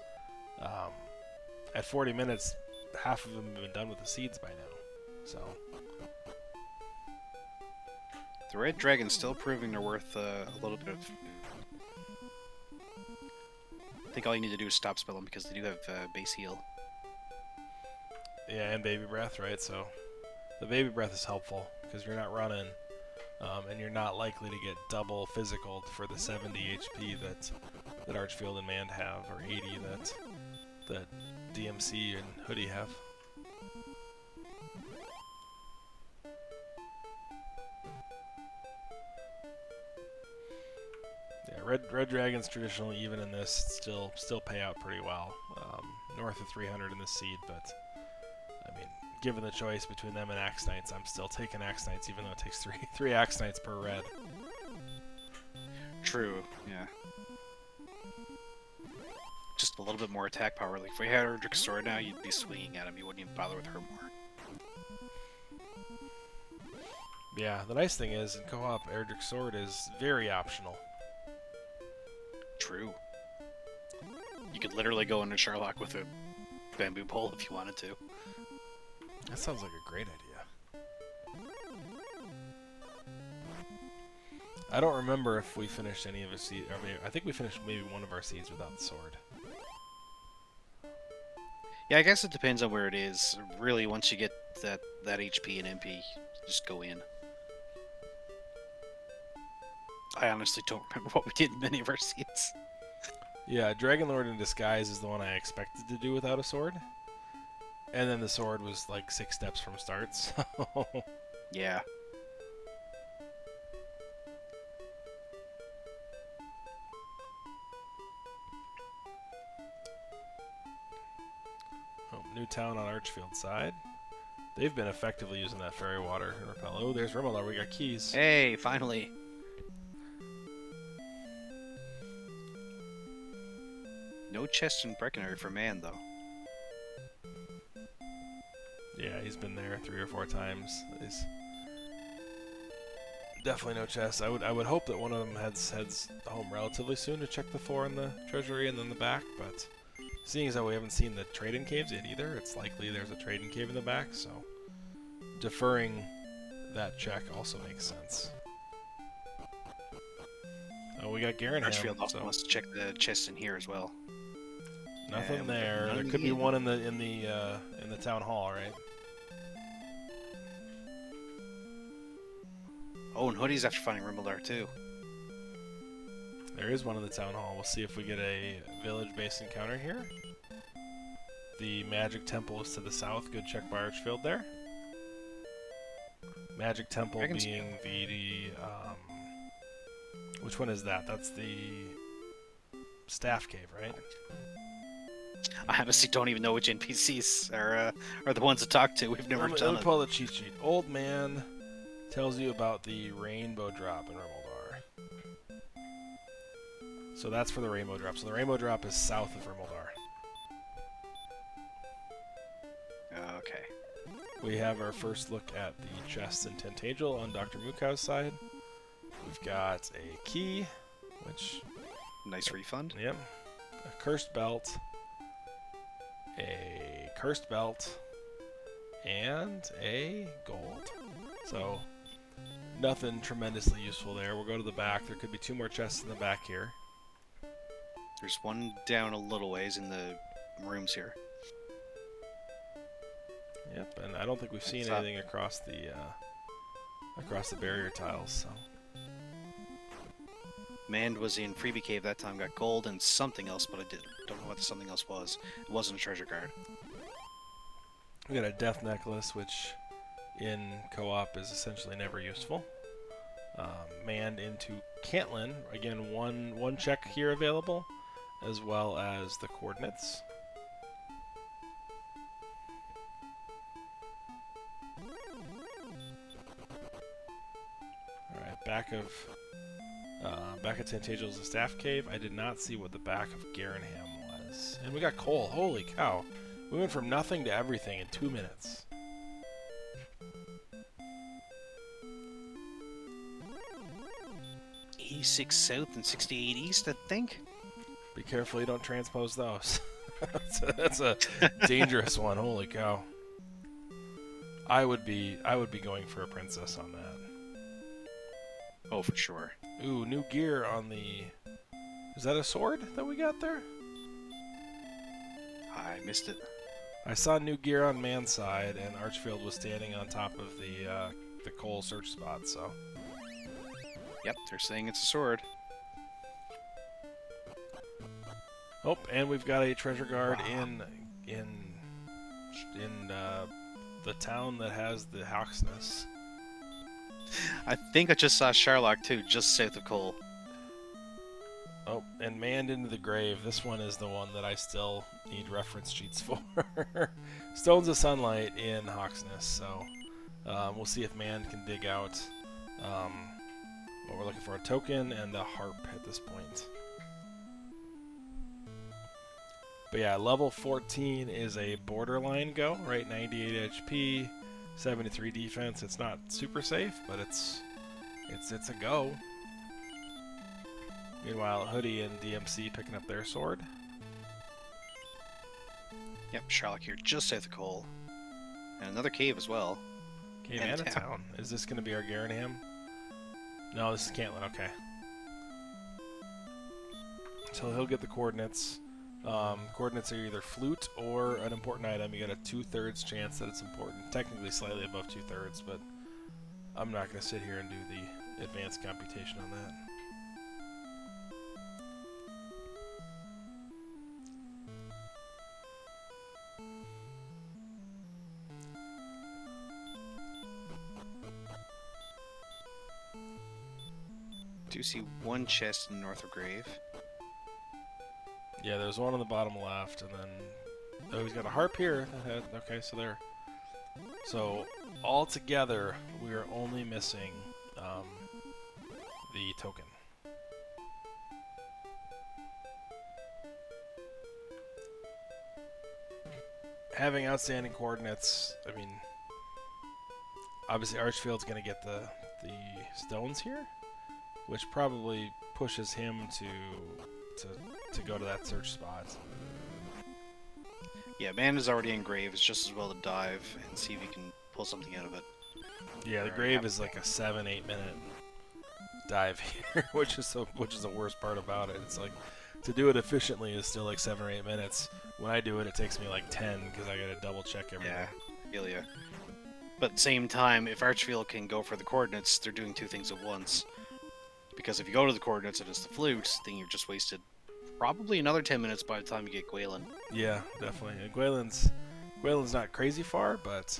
at 40 minutes, half of them have been done with the seeds by now. So the Red Dragon's still proving they're worth a little bit of. I think all you need to do is stop spell them because they do have base heal. Yeah, and Baby Breath, right? So the Baby Breath is helpful because you're not running. And you're not likely to get double physical for the 70 HP that Archfield and Mand have, or 80 that DMC and Hoodie have. Yeah, Red Dragons traditionally, even in this, still pay out pretty well, north of 300 in this seed, but I mean, given the choice between them and Axe Knights, I'm still taking Axe Knights, even though it takes three Axe Knights per red. True, yeah. Just a little bit more attack power. Like if we had Erdrick Sword now, you'd be swinging at him. You wouldn't even bother with her more. Yeah, the nice thing is, in co-op, Erdrick Sword is very optional. True. You could literally go into Sherlock with a bamboo pole if you wanted to. That sounds like a great idea. I don't remember if we finished any of our seeds. I think we finished maybe one of our seeds without the sword. Yeah, I guess it depends on where it is. Really, once you get that HP and MP, just go in. I honestly don't remember what we did in many of our seats. Yeah, Dragon Lord in Disguise is the one I expected to do without a sword. And then the sword was like 6 steps from start, so... Yeah. Oh, new town on Archfield side. They've been effectively using that fairy water and repel. Oh, there's Rimmler. We got keys. Hey, finally. No chest in Breckenridge for man, though. Yeah, he's been there 3 or 4 times. He's definitely no chest. I would hope that one of them heads home relatively soon to check the 4 in the treasury and then the back, but seeing as how we haven't seen the trade-in caves yet either, it's likely there's a trade-in cave in the back, so deferring that check also makes sense. Oh, we got Garenham. Archfield also so wants to check the chest in here as well. nothing And there. There could be one in the town hall, right? Oh, and Hoodie's after finding Rimbledar too. There is one in the town hall. We'll see if we get a village-based encounter here. The Magic Temple is to the south. Good check by Archfield there. Magic Temple being the which one is that? That's the Staff Cave, right? I honestly don't even know which NPCs are the ones to talk to. We've never done Let me it. pull the cheat sheet. Old man tells you about the rainbow drop in Rimmledar. So that's for the rainbow drop. So the rainbow drop is south of Rimmledar. Okay. We have our first look at the chests in Tentagel on Dr. Mukau's side. We've got a key, which... Nice refund. Yep. A cursed belt. A cursed belt. And a gold. So, nothing tremendously useful there. We'll go to the back. There could be 2 more chests in the back here. There's one down a little ways in the rooms here. Yep, and I don't think we've seen anything across the barrier tiles, so... Mand was in Freebie Cave that time, got gold and something else, but I don't know what the something else was. It wasn't a treasure card. We got a death necklace, which in co-op is essentially never useful. Manned into Cantlin, again one check here available, as well as the coordinates. All right, back of Tentagel is a staff cave. I did not see what the back of Garenham was, and we got coal. Holy cow! We went from nothing to everything in 2 minutes. E6 south and 68 east, I think. Be careful you don't transpose those. that's a dangerous one. Holy cow! I would be going for a princess on that. Oh, for sure. Ooh, new gear on the... Is that a sword that we got there? I missed it. I saw new gear on man's side, and Archfield was standing on top of the coal search spot, so... Yep, they're saying it's a sword. Oh, and we've got a treasure guard in the town that has the Hawksness. I think I just saw Sherlock too, just south of Cole. Oh, and Manned into the Grave. This one is the one that I still need reference sheets for. Stones of Sunlight in Hawksness, so we'll see if Manned can dig out what we're looking for, a token and a harp at this point. But yeah, level 14 is a borderline go, right? 98 HP, 73 defense. It's not super safe, but it's a go. Meanwhile, Hoodie and DMC picking up their sword. Yep, Sherlock here, just south of Cole. And another cave as well. Cave and a town. Is this going to be our Garenham? No, this is Cantlin, okay. So he'll get the coordinates. Coordinates are either flute or an important item. You got a 2/3 chance that it's important. Technically slightly above 2/3, but I'm not going to sit here and do the advanced computation on that. do see one chest in north of grave. Yeah, there's one on the bottom left, and then oh, he's got a harp here. Okay, so there. So all together, we are only missing the token. Having outstanding coordinates, I mean, obviously Archfield's going to get the stones here, which probably pushes him to go to that search spot. Yeah, man is already in grave. It's just as well to dive and see if he can pull something out of it. Yeah, the grave is like a 7-8 minute dive here, which is the worst part about it. It's like to do it efficiently is still like 7 or 8 minutes. When I do it, it takes me like 10 because I gotta double check everything. Yeah, feel ya. But at the same time, if Archfield can go for the coordinates, they're doing two things at once. Because if you go to the coordinates and it's the flute, then you've just wasted probably another 10 minutes by the time you get Gwaelin. Yeah, definitely. And Gwaelin's not crazy far, but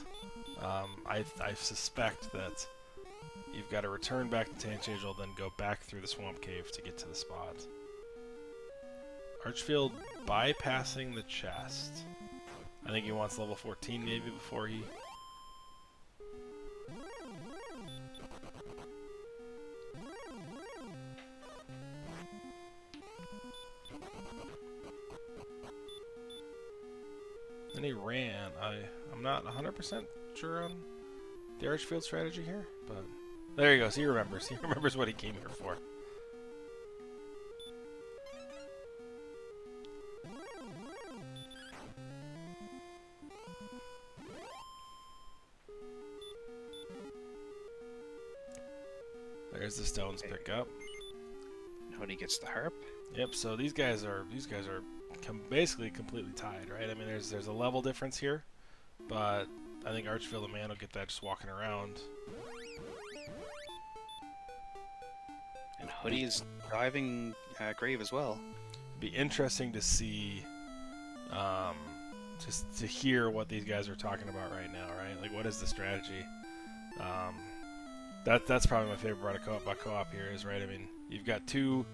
I suspect that you've got to return back to Tanchangel, then go back through the swamp cave to get to the spot. Archfield bypassing the chest. I think he wants level 14 maybe before he... Then he ran. I'm not 100% sure on the Archfield strategy here, but there he goes. He remembers. He remembers what he came here for. There's the stones pickup. When he gets the harp. Yep. So these guys are basically completely tied, right? I mean, there's a level difference here, but I think Archfield and Man will get that just walking around. And Hoodie's diving grave as well. It'd be interesting to see, just to hear what these guys are talking about right now, right? Like, what is the strategy? That's probably my favorite part about co-op here is, right, I mean, you've got two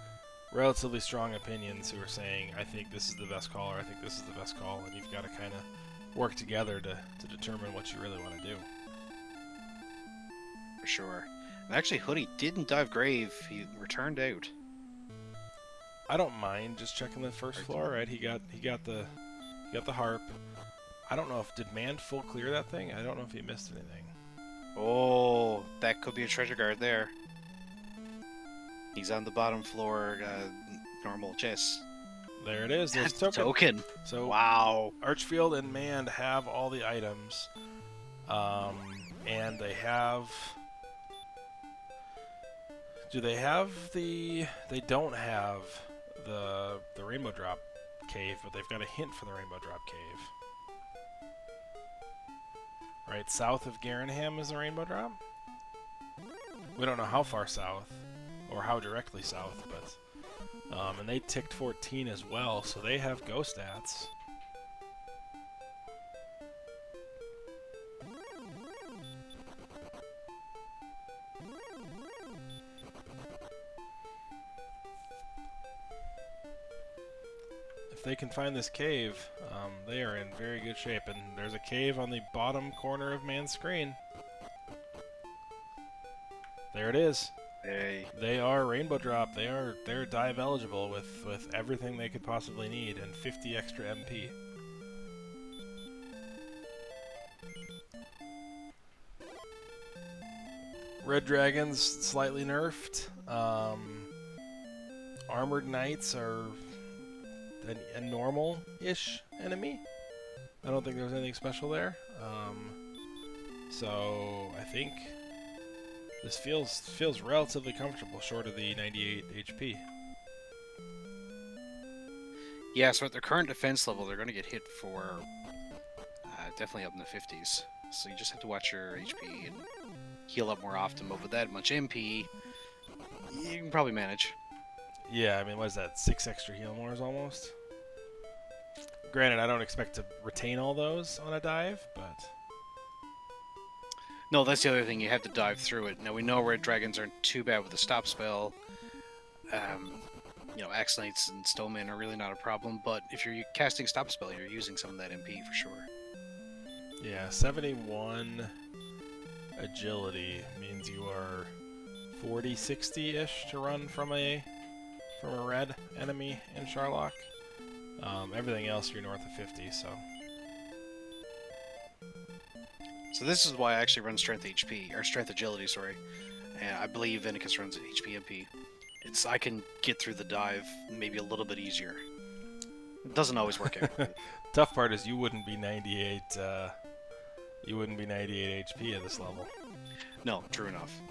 relatively strong opinions who are saying, I think this is the best call, or I think this is the best call, and you've got to kind of work together to determine what you really want to do. For sure. And actually, Hoodie didn't dive grave. He returned out. I don't mind just checking the first floor, right? He got the harp. I don't know if did Man full clear that thing. I don't know if he missed anything. Oh, that could be a treasure guard there. He's on the bottom floor, normal chest. There it is. There's That's token. token. So wow. Archfield and Man have all the items, and they have. Do they have the? They don't have the Rainbow Drop cave, but they've got a hint for the Rainbow Drop cave. Right, south of Garenham is the Rainbow Drop. We don't know how far south, or how directly south, but and they ticked 14 as well, so they have go stats. If they can find this cave, they are in very good shape. And there's a cave on the bottom corner of Man's screen. There it is. Hey. They are Rainbow Drop. They're dive eligible with everything they could possibly need and 50 extra MP. Red Dragons slightly nerfed. Armored Knights are a normal-ish enemy. I don't think there was anything special there. So I think this feels relatively comfortable, short of the 98 HP. Yeah, so at their current defense level, they're going to get hit for definitely up in the 50s. So you just have to watch your HP and heal up more often. But with that much MP, you can probably manage. Yeah, I mean, what is that? 6 extra heal mores almost? Granted, I don't expect to retain all those on a dive, but... No, that's the other thing. You have to dive through it. Now, we know Red Dragons aren't too bad with the stop spell. Axe Knights and Stoneman are really not a problem, but if you're casting Stop Spell, you're using some of that MP for sure. Yeah, 71 agility means you are 40, 60-ish to run from a red enemy in Sharlock. Everything else you're north of 50, so. So this is why I actually run Strength HP, or Strength Agility, sorry. And I believe Venicus runs HP MP. I can get through the dive maybe a little bit easier. It doesn't always work out. Tough part is you wouldn't be 98. You wouldn't be 98 HP at this level. No, true enough.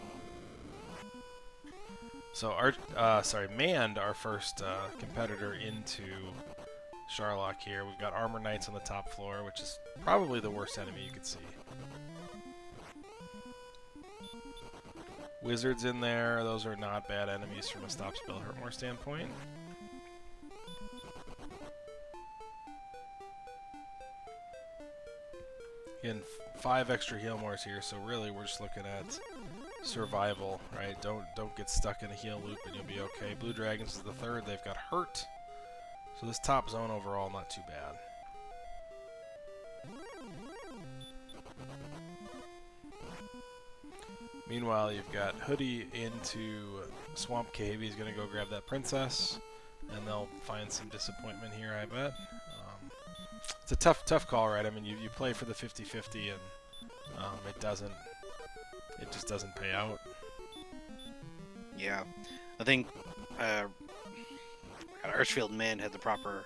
So Mand, our first competitor into Sharlock here. We've got Armor Knights on the top floor, which is probably the worst enemy you could see. Wizards in there, those are not bad enemies from a stop spell hurt more standpoint. Again, 5 extra heal mores here, so really we're just looking at survival, right? Don't get stuck in a heal loop and you'll be okay. Blue Dragons is the third, they've got hurt. So this top zone overall not too bad. Meanwhile, you've got Hoodie into Swamp Cave. He's going to go grab that princess, and they'll find some disappointment here, I bet. It's a tough call, right? I mean, you play for the 50-50, and it just doesn't pay out. Yeah, I think Archfield and Mand had the proper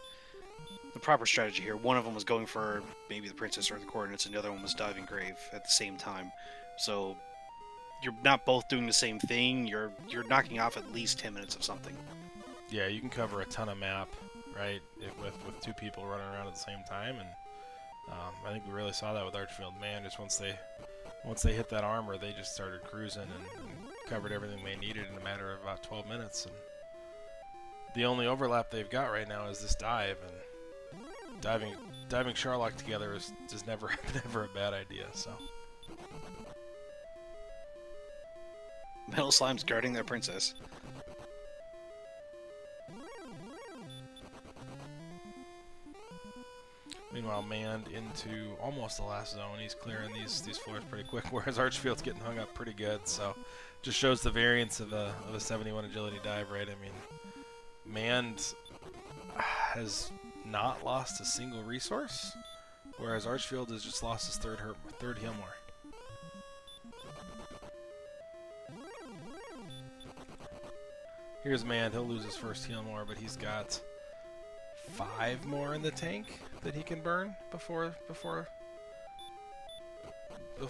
strategy here. One of them was going for maybe the princess or the coordinates, and the other one was diving grave at the same time. So you're not both doing the same thing. You're knocking off at least 10 minutes of something. Yeah, you can cover a ton of map, right? With 2 people running around at the same time, and I think we really saw that with Archfield and Mand. Just once they hit that armor, they just started cruising and covered everything they needed in a matter of about 12 minutes. And the only overlap they've got right now is this dive, and diving Sharlock together is just never a bad idea. So. Metal Slime's guarding their princess. Meanwhile, Mand into almost the last zone. He's clearing these floors pretty quick, whereas Archfield's getting hung up pretty good. So, just shows the variance of a 71 agility dive, right? I mean, Mand has not lost a single resource, whereas Archfield has just lost his third heal more. Here's Mand. He'll lose his first heal more, but he's got 5 more in the tank that he can burn before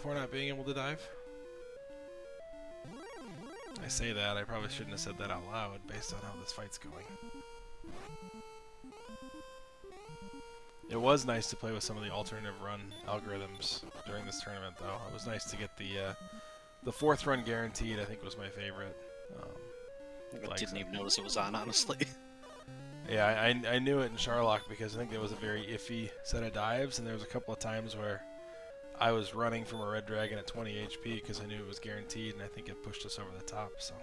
not being able to dive. I say that, I probably shouldn't have said that out loud based on how this fight's going. It was nice to play with some of the alternative run algorithms during this tournament, though. It was nice to get the 4th run guaranteed. I think was my favorite. I didn't even notice it was on, honestly. Yeah, I knew it in Sharlock because I think there was a very iffy set of dives, and there was a couple of times where I was running from a red dragon at 20 HP because I knew it was guaranteed, and I think it pushed us over the top. So.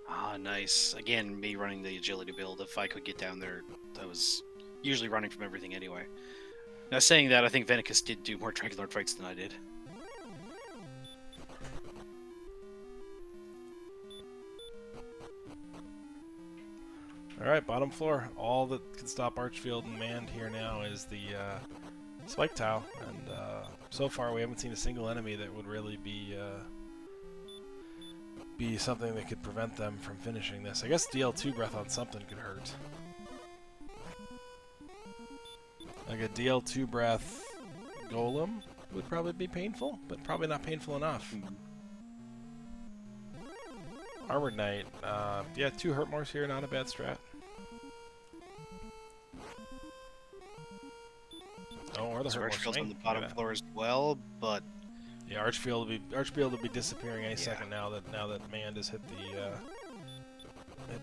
Ah, nice. Again, me running the agility build. If I could get down there, I was usually running from everything anyway. Now, saying that, I think Venicus did do more Dragonlord fights than I did. Alright, bottom floor. All that can stop Archfield and Mand here now is the Spike Tile, and so far we haven't seen a single enemy that would really be something that could prevent them from finishing this. I guess DL2 breath on something could hurt. Like a DL2 breath golem would probably be painful, but probably not painful enough. Armored Knight, yeah, 2 hurt mores here, not a bad strat. Oh, or the so hurt Archfield's more on the bottom floor as well, but yeah, Archfield will be disappearing any second now that Mand has hit the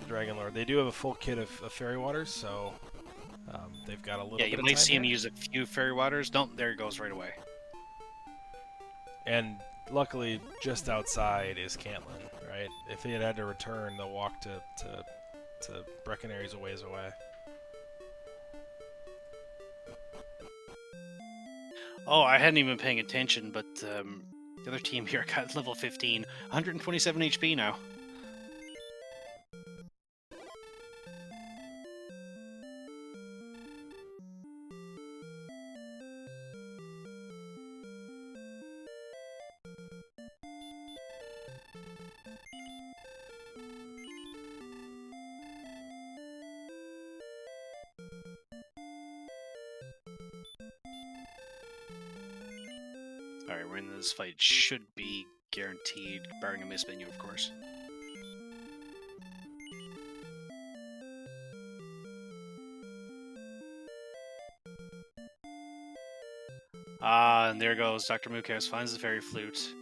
Dragon Lord. They do have a full kit of Fairy Waters, so they've got a little. Yeah, bit you of might time see him here. use a few Fairy Waters. Don't. There it goes right away. And luckily, just outside is Cantlin, right? right? If they had to return, they'll walk to Breckenary's a ways away. Oh, I hadn't even been paying attention, but the other team here got level 15, 127 HP now. Alright, we're in this fight. Should be guaranteed, barring a miss menu, of course. And there goes Dr. Mukas, finds the fairy flute.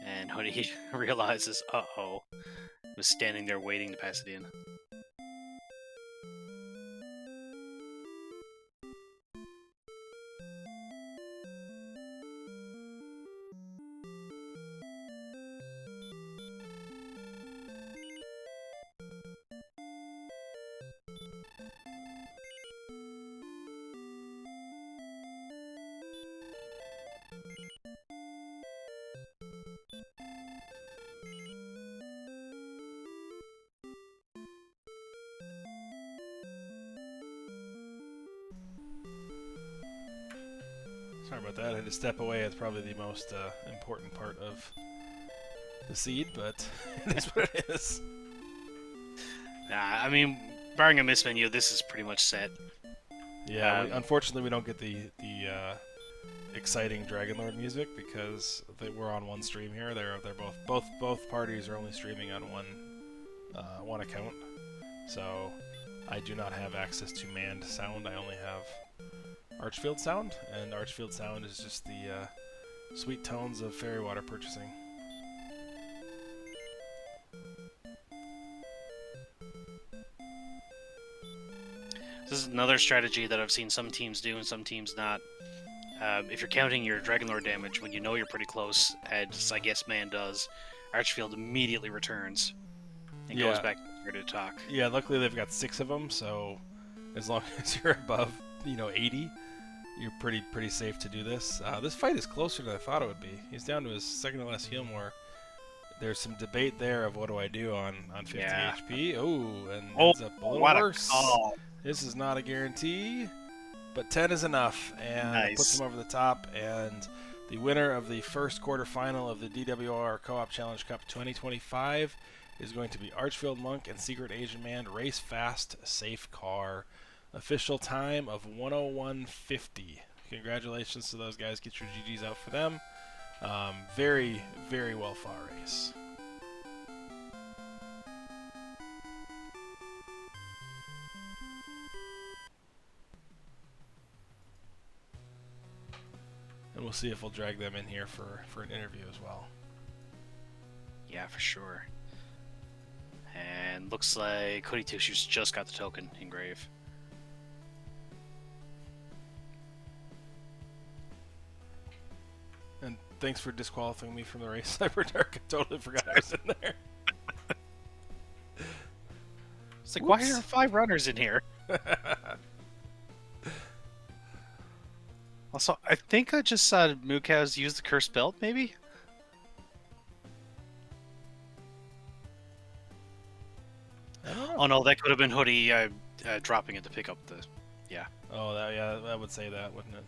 And Hoodie realizes, uh-oh, was standing there waiting to pass it in. Sorry about that. I had to step away. It's probably the most important part of the seed, but it is what it is. Nah, I mean, barring a miss menu, this is pretty much set. Yeah, unfortunately we don't get the exciting Dragonlord music because we're on one stream here. They're both parties are only streaming on one account, so I do not have access to manned sound. I only have Archfield sound, and Archfield sound is just the sweet tones of fairy water purchasing. This is another strategy that I've seen some teams do and some teams not. If you're counting your Dragonlord damage when you know you're pretty close, as I guess Man does, Archfield immediately returns and goes back to talk. Yeah, luckily they've got 6 of them, so as long as you're above, 80, you're pretty safe to do this. This fight is closer than I thought it would be. He's down to his second to last heal more. There's some debate there of what do I do on 50 HP. Oh, and ends up a little worse. This is not a guarantee, but 10 is enough, and puts him over the top. And the winner of the first quarterfinal of the DWR Co-op Challenge Cup 2025 is going to be Archfield Monk and Secret Asian Man. Race fast, safe car. Official time of 101.50. Congratulations to those guys. Get your GGs out for them. Very, very well fought race. And we'll see if we'll drag them in here for an interview as well. Yeah, for sure. And looks like MOOdyTwoHooves just got the token engrave. And thanks for disqualifying me from the race, Cyberdark. I totally forgot I was in there. It's like, why are there 5 runners in here? Also, I think I just saw Mukaz use the cursed belt, maybe? I don't know. Oh no, that could have been Hoodie dropping it to pick up the... Yeah. Oh, that would say that, wouldn't it?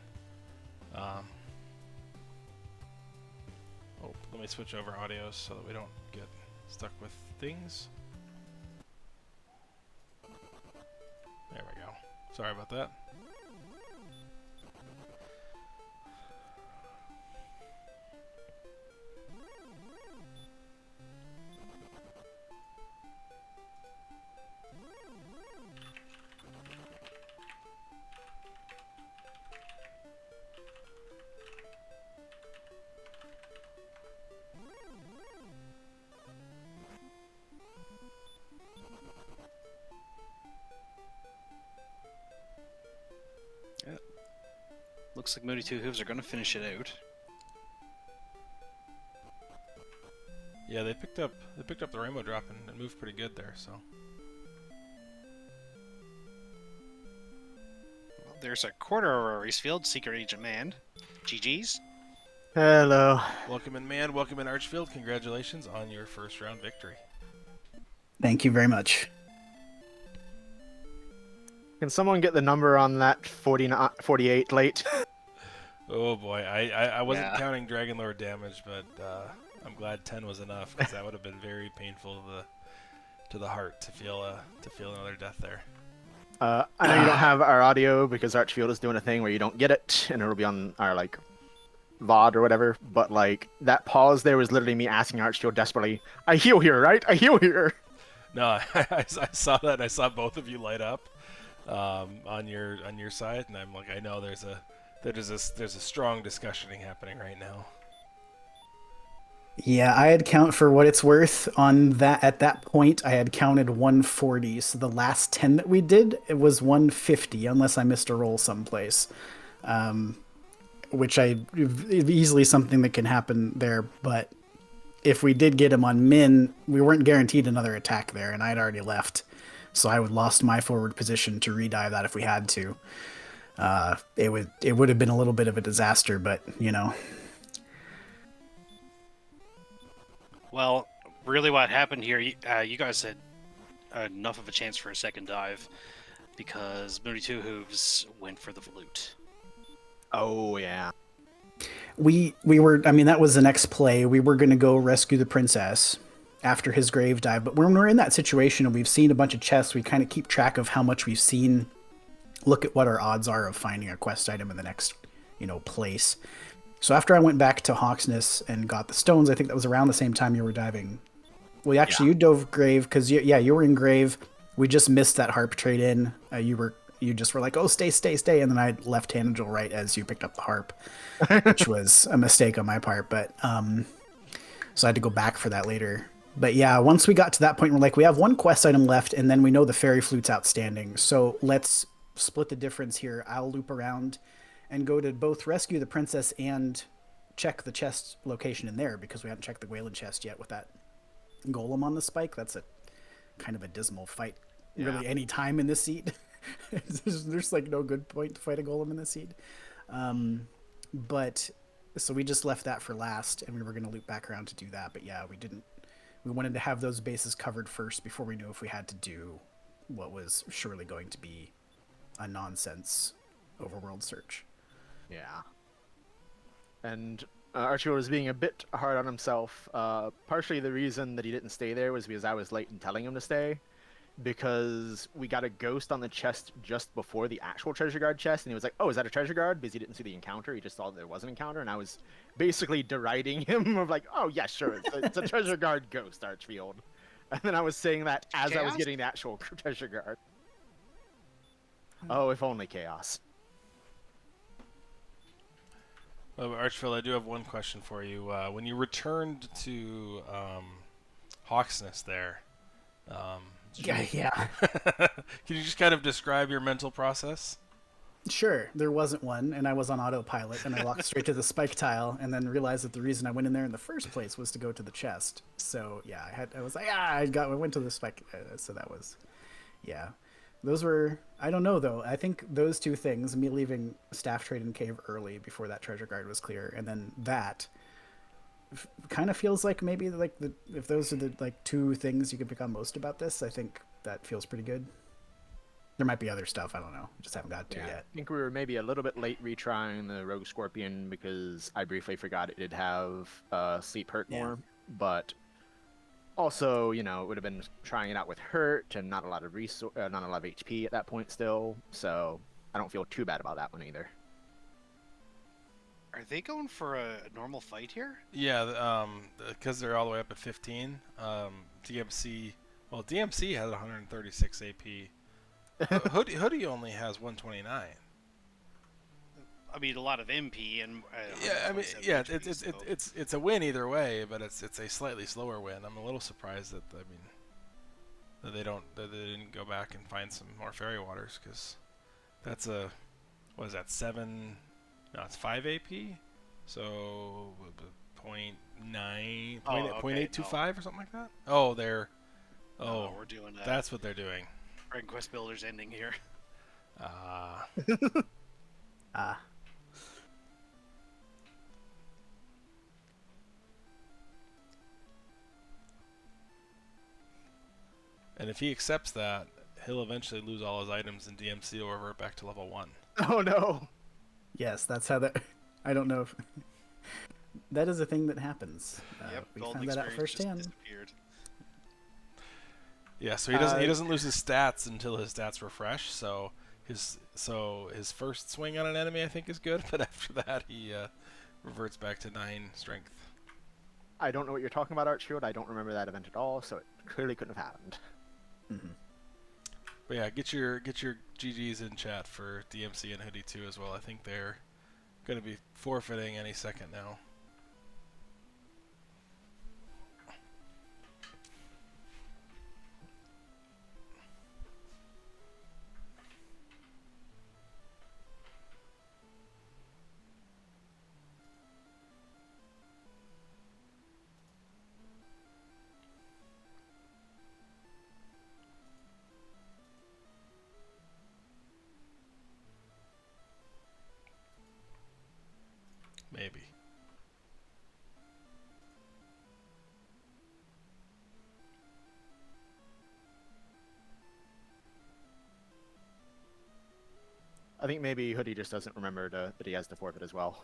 Oh, let me switch over audios so that we don't get stuck with things. There we go. Sorry about that. Looks like MOOdyTwoHooves are going to finish it out. Yeah, they picked up the rainbow drop and moved pretty good there. So Well, there's a quarter of Racefield, Secret Agent Man. GG's. Hello. welcome in, man. Welcome in, Archfield. Congratulations on your first round victory. Thank you very much. Can someone get the number on that 48 late? Oh boy, I wasn't Yeah. counting Dragon Lord damage, but I'm glad 10 was enough because that would have been very painful to the heart to feel another death there. I know you don't have our audio because Archfield is doing a thing where you don't get it, and it'll be on our like VOD or whatever. But like that pause there was literally me asking Archfield desperately, "I heal here, right? I heal here." No, I saw that. And I saw both of you light up on your side, and I'm like, I know there's a strong discussioning happening right now. Yeah, I had count for what it's worth on that. At that point, I had counted 140. So the last 10 that we did, it was 150, unless I missed a roll someplace. Which easily something that can happen there. But if we did get him on min, we weren't guaranteed another attack there, and I'd already left. So I would lost my forward position to redive that if we had to. It would have been a little bit of a disaster, but you know. Well, really what happened here, you guys had enough of a chance for a second dive because MOOdyTwoHooves went for the flute. Oh yeah. We were, I mean, that was the next play. We were going to go rescue the princess after his grave dive. But when we're in that situation and we've seen a bunch of chests, we kind of keep track of how much we've seen, look at what our odds are of finding a quest item in the next, place. So after I went back to Hawksness and got the stones, I think that was around the same time you were diving. Well, actually, you dove grave because you were in grave. We just missed that harp trade in. You just were like, oh, stay, and then I left Tangential right as you picked up the harp, which was a mistake on my part. But so I had to go back for that later. But yeah, once we got to that point, we're like, we have one quest item left, and then we know the fairy flute's outstanding. So let's split the difference here. I'll loop around and go to both rescue the princess and check the chest location in there because we haven't checked the Gwalen chest yet with that golem on the spike. That's a kind of a dismal fight. Yeah. Really, any time in this seed. there's like no good point to fight a golem in this seed. But so we just left that for last, and we were going to loop back around to do that. But yeah, we didn't. We wanted to have those bases covered first before we knew if we had to do what was surely going to be a nonsense overworld search. Yeah. And Archie was being a bit hard on himself. Partially the reason that he didn't stay there was because I was late in telling him to stay. Because we got a ghost on the chest just before the actual treasure guard chest, and he was like, oh, is that a treasure guard? Because he didn't see the encounter. He just saw that there was an encounter, and I was basically deriding him of like, oh, yeah, sure, it's a treasure guard ghost, Archfield. And then I was saying that as I was Chaos? getting the actual treasure guard. Oh, if only chaos. Well, Archfield, I do have one question for you. When you returned to Hawksness there, Yeah. can you just kind of describe your mental process? Sure, there wasn't one, and I was on autopilot, and I walked straight to the spike tile, and then realized that the reason I went in there in the first place was to go to the chest. So yeah, I was like, I went to the spike. So that was, yeah, those were. I don't know though. I think those two things, me leaving staff trade and cave early before that treasure guard was clear, and then that kind of feels like maybe like if those are the like two things you can pick on most about this, I think that feels pretty good. There might be other stuff, I don't know. Just haven't got to Yeah, yet. I think we were maybe a little bit late retrying the Rogue Scorpion because I briefly forgot it did have Sleep Hurt more. But also, it would have been trying it out with Hurt and not a lot of not a lot of HP at that point still. So I don't feel too bad about that one either. Are they going for a normal fight here? Yeah, because they're all the way up at 15. DMC has 136 AP. Hoodie only has 129. I mean, a lot of MP and Yeah, I mean, 127 yeah, HP, it's a win either way, but it's a slightly slower win. I'm a little surprised that they didn't go back and find some more fairy waters because that's what is that 7? No, it's 5 AP. So 0.9, Oh, okay, 0.825 or something like that. Oh, they're. No, Oh, we're doing that's what they're doing. Dragon Quest Builders ending here. Ah. Ah. And if he accepts that, he'll eventually lose all his items and DMC will revert back to level 1. Oh no! Yes, that's how that. I don't know if that is a thing that happens. Yep, We golden found that out experience just firsthand. disappeared. Yeah, so he doesn't lose his stats until his stats refresh. So his first swing on an enemy I think is good, but after that he reverts back to 9 strength. I don't know what you're talking about, Archfield. I don't remember that event at all, so it clearly couldn't have happened. Mm-hmm. But yeah, get your GGs in chat for DMC and Hoodie 2 as well. I think they're going to be forfeiting any second now. Maybe. I think maybe Hoodie just doesn't remember that he has to forfeit as well.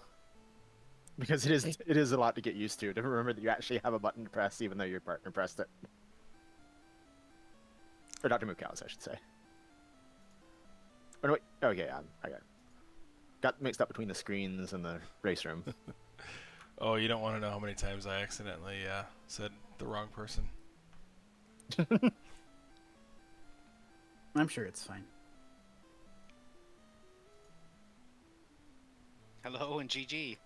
Because it is a lot to get used to remember that you actually have a button to press even though your partner pressed it. Or Dr. Mukals, I should say. Oh, no, wait. Okay, I got mixed up between the screens and the race room. Oh, you don't want to know how many times I accidentally said the wrong person. I'm sure it's fine. Hello and GG.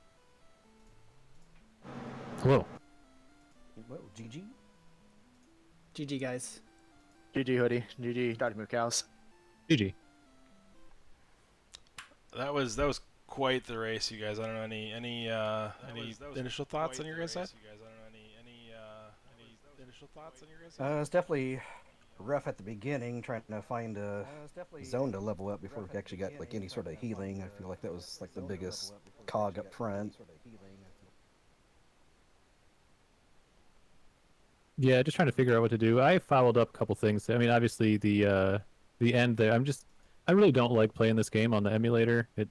Hello. Whoa, GG. GG, guys. GG Hoodie, GG Dr. Mukals. GG. That was quite the race, you guys. I don't know any initial thoughts on your guys' side. It's definitely rough at the beginning, trying to find a zone to level up before we actually got like any sort of healing. I feel like that was like the biggest cog up front. Yeah, just trying to figure out what to do. I followed up a couple things. I mean, obviously the end there. I really don't like playing this game on the emulator. It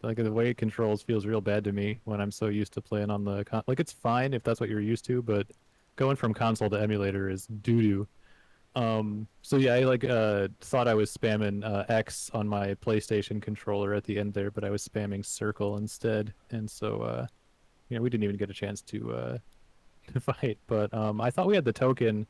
like the way it controls feels real bad to me when I'm so used to playing on the like it's fine if that's what you're used to, but going from console to emulator is doo-doo. So yeah, I like thought I was spamming X on my PlayStation controller at the end there, but I was spamming circle instead, and so you know, we didn't even get a chance to fight. But I thought we had the token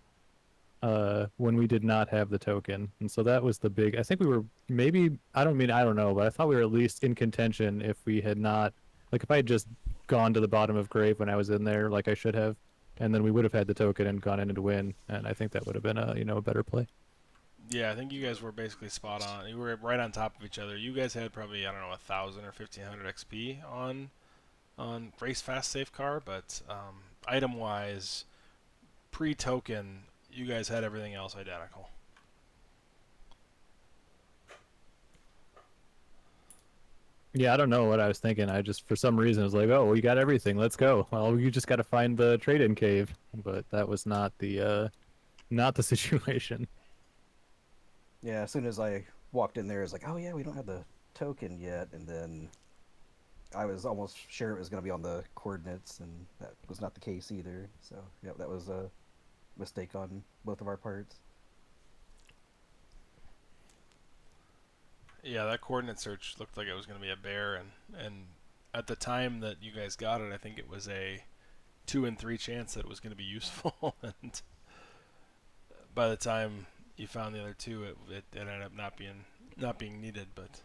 when we did not have the token, and so that was the big. I think we were maybe I don't know, but I thought we were at least in contention if we had not, like if I had just gone to the bottom of grave when I was in there like I should have, and then we would have had the token and gone in to win, and I think that would have been a a better play. Yeah, I think you guys were basically spot on. You were right on top of each other. You guys had probably 1,000 or 1,500 XP on race fast safe car, but item wise, pre-token, you guys had everything else identical. Yeah, I don't know what I was thinking. I just, for some reason, was like, oh, we got everything. Let's go. Well, you just got to find the trade-in cave. But that was not the situation. Yeah, as soon as I walked in there, it was like, oh yeah, we don't have the token yet, and then I was almost sure it was going to be on the coordinates, and that was not the case either. So yeah, that was a mistake on both of our parts. Yeah, that coordinate search looked like it was going to be a bear, and at the time that you guys got it, I think it was a 2 in 3 chance that it was going to be useful, and by the time you found the other two, it ended up not being needed. But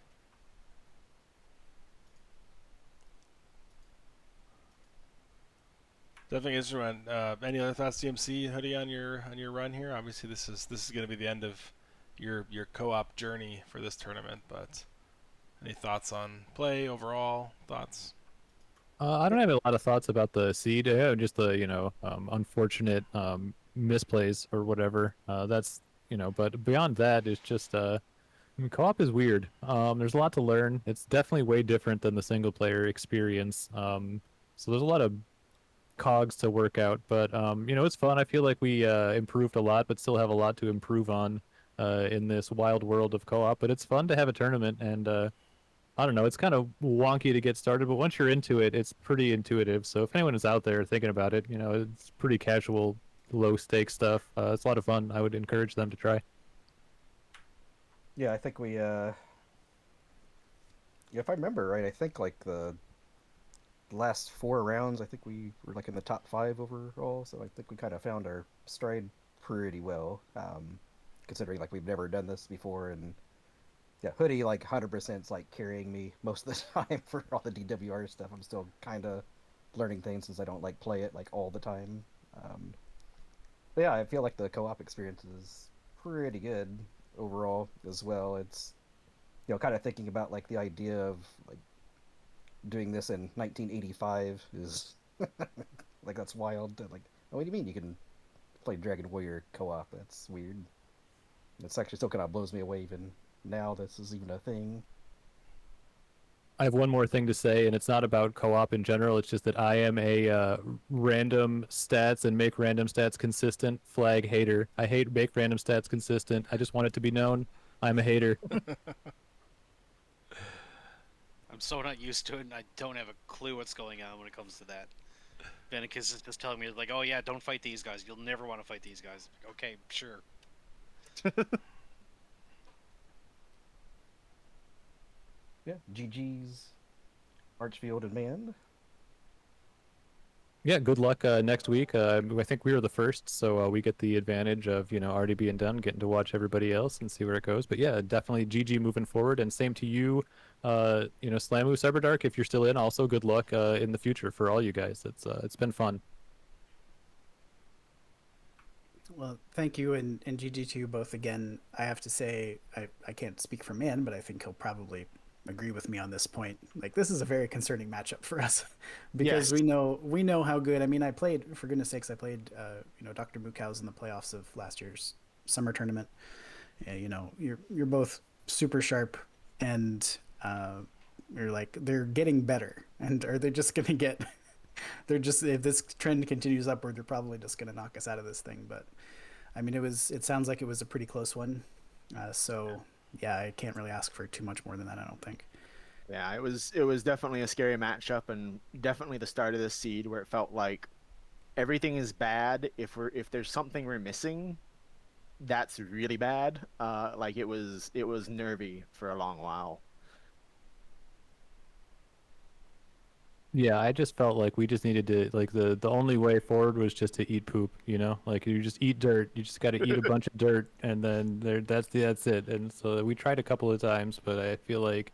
definitely interesting. Any other thoughts, DMC Hoodie, on your run here? Obviously, this is going to be the end of your co-op journey for this tournament, but any thoughts on play overall? Thoughts? I don't have a lot of thoughts about the seed. Yeah, just the unfortunate misplays or whatever. That's but beyond that, it's just I mean, co-op is weird. There's a lot to learn. It's definitely way different than the single player experience. So there's a lot of cogs to work out, but it's fun. I feel like we improved a lot, but still have a lot to improve on in this wild world of co-op. But it's fun to have a tournament, and I don't know, it's kind of wonky to get started, but once you're into it, it's pretty intuitive. So if anyone is out there thinking about it, it's pretty casual, low stakes stuff. It's a lot of fun. I would encourage them to try. Yeah, I think we yeah, if I remember right, I think like the last 4 rounds, I think we were like in the top 5 overall. So I think we kind of found our stride pretty well, considering like we've never done this before. And yeah, Hoodie like 100% is like carrying me most of the time for all the DWR stuff. I'm still kind of learning things since I don't like play it like all the time. Um, but yeah, I feel like the co-op experience is pretty good overall as well. It's kind of thinking about like the idea of like doing this in 1985 is like that's wild. Like, oh, what do you mean you can play Dragon Warrior co-op? That's weird. It's actually still kind of blows me away even now. This is even a thing. I have one more thing to say, and it's not about co-op in general. It's just that I am a random stats and make random stats consistent flag hater. I hate make random stats consistent. I just want it to be known I'm a hater. I'm so not used to it, and I don't have a clue what's going on when it comes to that. Venicus is just telling me, like, oh yeah, don't fight these guys. You'll never want to fight these guys. Okay, sure. Yeah, GG's Archfield and Man. Yeah, good luck next week. I think we were the first, so we get the advantage of already being done, getting to watch everybody else and see where it goes. But yeah, definitely GG moving forward, and same to you, Slamu Cyberdark. If you're still in, also good luck in the future for all you guys. It's been fun. Well, thank you, and GG to you both again. I have to say, I can't speak for Man, but I think he'll probably agree with me on this point. Like, this is a very concerning matchup for us because Yes. we know how good. I mean, I played, for goodness sakes, I played Dr. Mukau's in the playoffs of last year's summer tournament. Yeah, you're both super sharp, and you're like they're getting better, and are they just gonna get? They're just, if this trend continues upward, they're probably just gonna knock us out of this thing. But I mean, it sounds like it was a pretty close one. So yeah, I can't really ask for too much more than that, I don't think. Yeah, it was definitely a scary matchup, and definitely the start of this seed where it felt like everything is bad. If there's something we're missing, that's really bad. Like it was nervy for a long while. Yeah, I just felt like we just needed to like the only way forward was just to eat poop, Like you just eat dirt. You just got to eat a bunch of dirt and then that's it. And so we tried a couple of times, but I feel like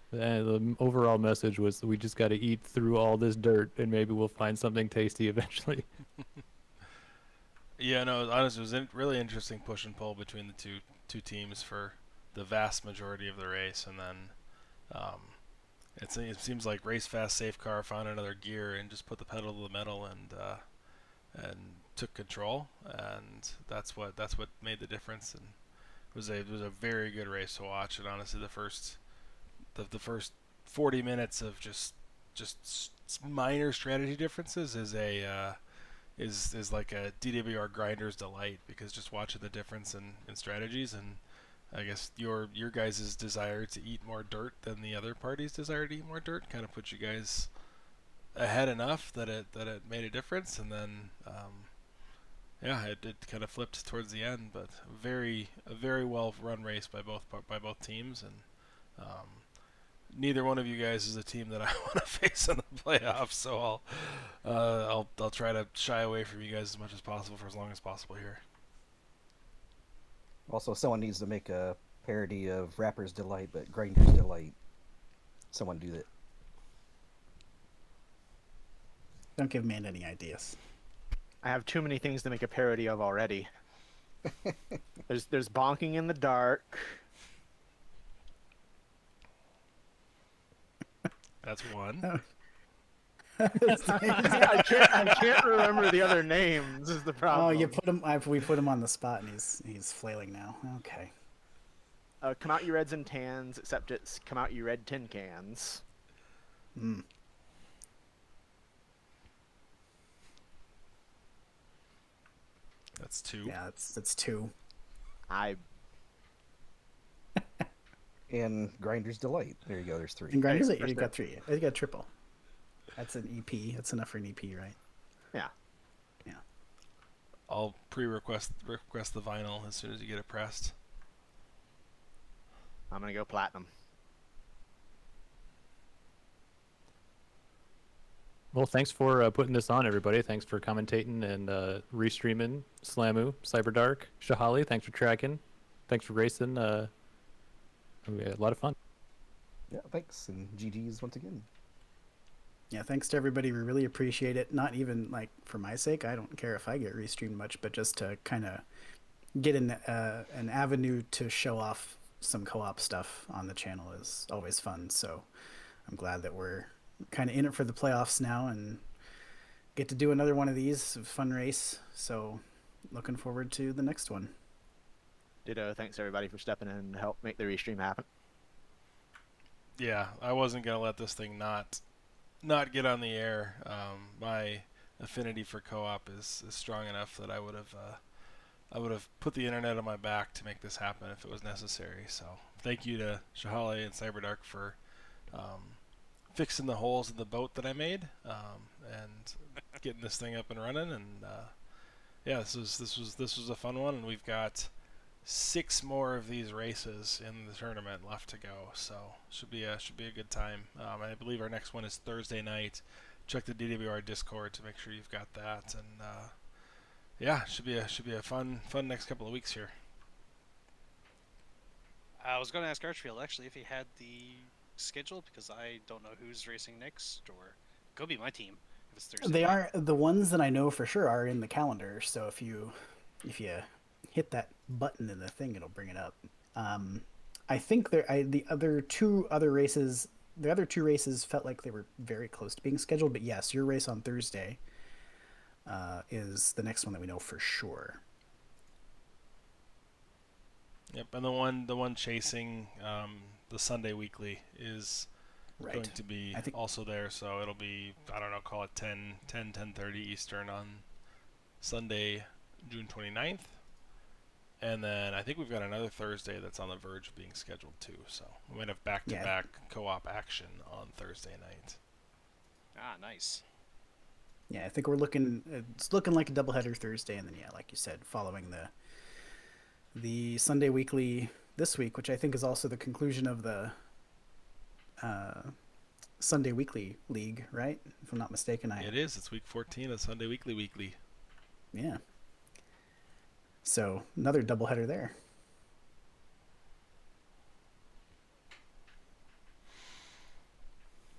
the overall message was we just got to eat through all this dirt and maybe we'll find something tasty eventually. Yeah, no, honestly, it was really interesting push and pull between the two teams for the vast majority of the race, and then um, it seems like race fast, safe car found another gear and just put the pedal to the metal and took control, and that's what made the difference. And it was a very good race to watch. And honestly, the first 40 minutes of just minor strategy differences is like a DWR grinder's delight, because just watching the difference in strategies, and I guess your guys' desire to eat more dirt than the other party's desire to eat more dirt kind of put you guys ahead enough that it made a difference. And then yeah, it kind of flipped towards the end, but a very well run race by both teams. And um, neither one of you guys is a team that I want to face in the playoffs, so I'll try to shy away from you guys as much as possible for as long as possible here. Also, someone needs to make a parody of Rapper's Delight, but Grinder's Delight. Someone do that. Don't give Man any ideas. I have too many things to make a parody of already. There's bonking in the dark. That's one. I can't remember the other names. Is the problem? Oh, you put him. We put him on the spot, and he's flailing now. Okay. Come out, you reds and tans. Except it's come out, you red tin cans. Mm. That's 2. Yeah, that's 2. And Grinder's Delight. There you go. There's 3. And Grinders, Hey, you got 3. You got triple. That's an EP. That's enough for an EP, right? Yeah. Yeah. I'll request the vinyl as soon as you get it pressed. I'm gonna go platinum. Well, thanks for putting this on, everybody. Thanks for commentating and restreaming. Slamu, Cyberdark, Shahali, thanks for tracking. Thanks for racing. We had a lot of fun. Yeah, thanks. And GG's once again. Yeah, thanks to everybody. We really appreciate it. Not even like for my sake. I don't care if I get restreamed much, but just to kind of get an avenue to show off some co-op stuff on the channel is always fun. So I'm glad that we're kind of in it for the playoffs now and get to do another one of these fun race. So looking forward to the next one. Ditto. Thanks everybody for stepping in to help make the restream happen. Yeah, I wasn't gonna let this thing not get on the air. My affinity for co-op is strong enough that I would have put the internet on my back to make this happen if it was necessary. So thank you to Shahale and Cyberdark for fixing the holes in the boat that I made and getting this thing up and running. And yeah, this was a fun one, and we've got 6 more of these races in the tournament left to go, so should be a good time. And I believe our next one is Thursday night. Check the DWR Discord to make sure you've got that, and yeah, should be a fun next couple of weeks here. I was going to ask Archfield actually if he had the schedule, because I don't know who's racing next, or go be my team if it's Thursday. They are the ones that I know for sure are in the calendar. So if you hit that button in the thing, it'll bring it up. I think the other two races felt like they were very close to being scheduled. But yes, your race on Thursday is the next one that we know for sure. Yep, and the one chasing the Sunday weekly is going to be also there. So it'll be, I don't know, call it 10:30 Eastern on Sunday, June 29th. And then I think we've got another Thursday that's on the verge of being scheduled too. So we might have back-to-back co-op action on Thursday night. Ah, nice. Yeah, I think it's looking like a doubleheader Thursday, and then like you said, following the Sunday weekly this week, which I think is also the conclusion of the Sunday weekly league, right? If I'm not mistaken. It is. It's week 14 of Sunday weekly. Yeah. So another doubleheader there.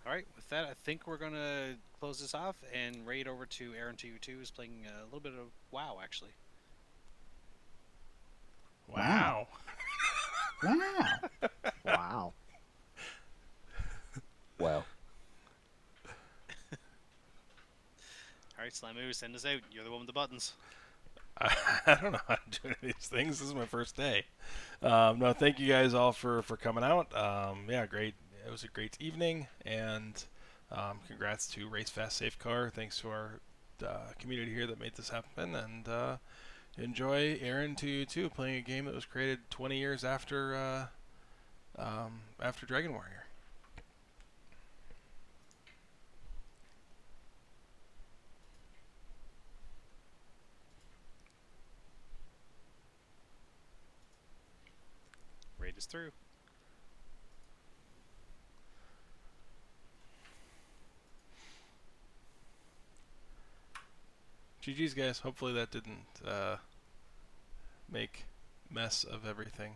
All right, with that, I think we're going to close this off and raid over to Aaron2, who's playing a little bit of WoW, actually. Wow. Wow. Wow. Wow. All right, Slamu, send us out. You're the one with the buttons. I don't know how to do any of these things. This is my first day. No, thank you guys all for coming out. Yeah, great. It was a great evening, and congrats to Race Fast Safe Car. Thanks to our community here that made this happen, and enjoy Aaron2 playing a game that was created 20 years after Dragon Warrior. Raid is through. GG's, guys. Hopefully that didn't make mess of everything.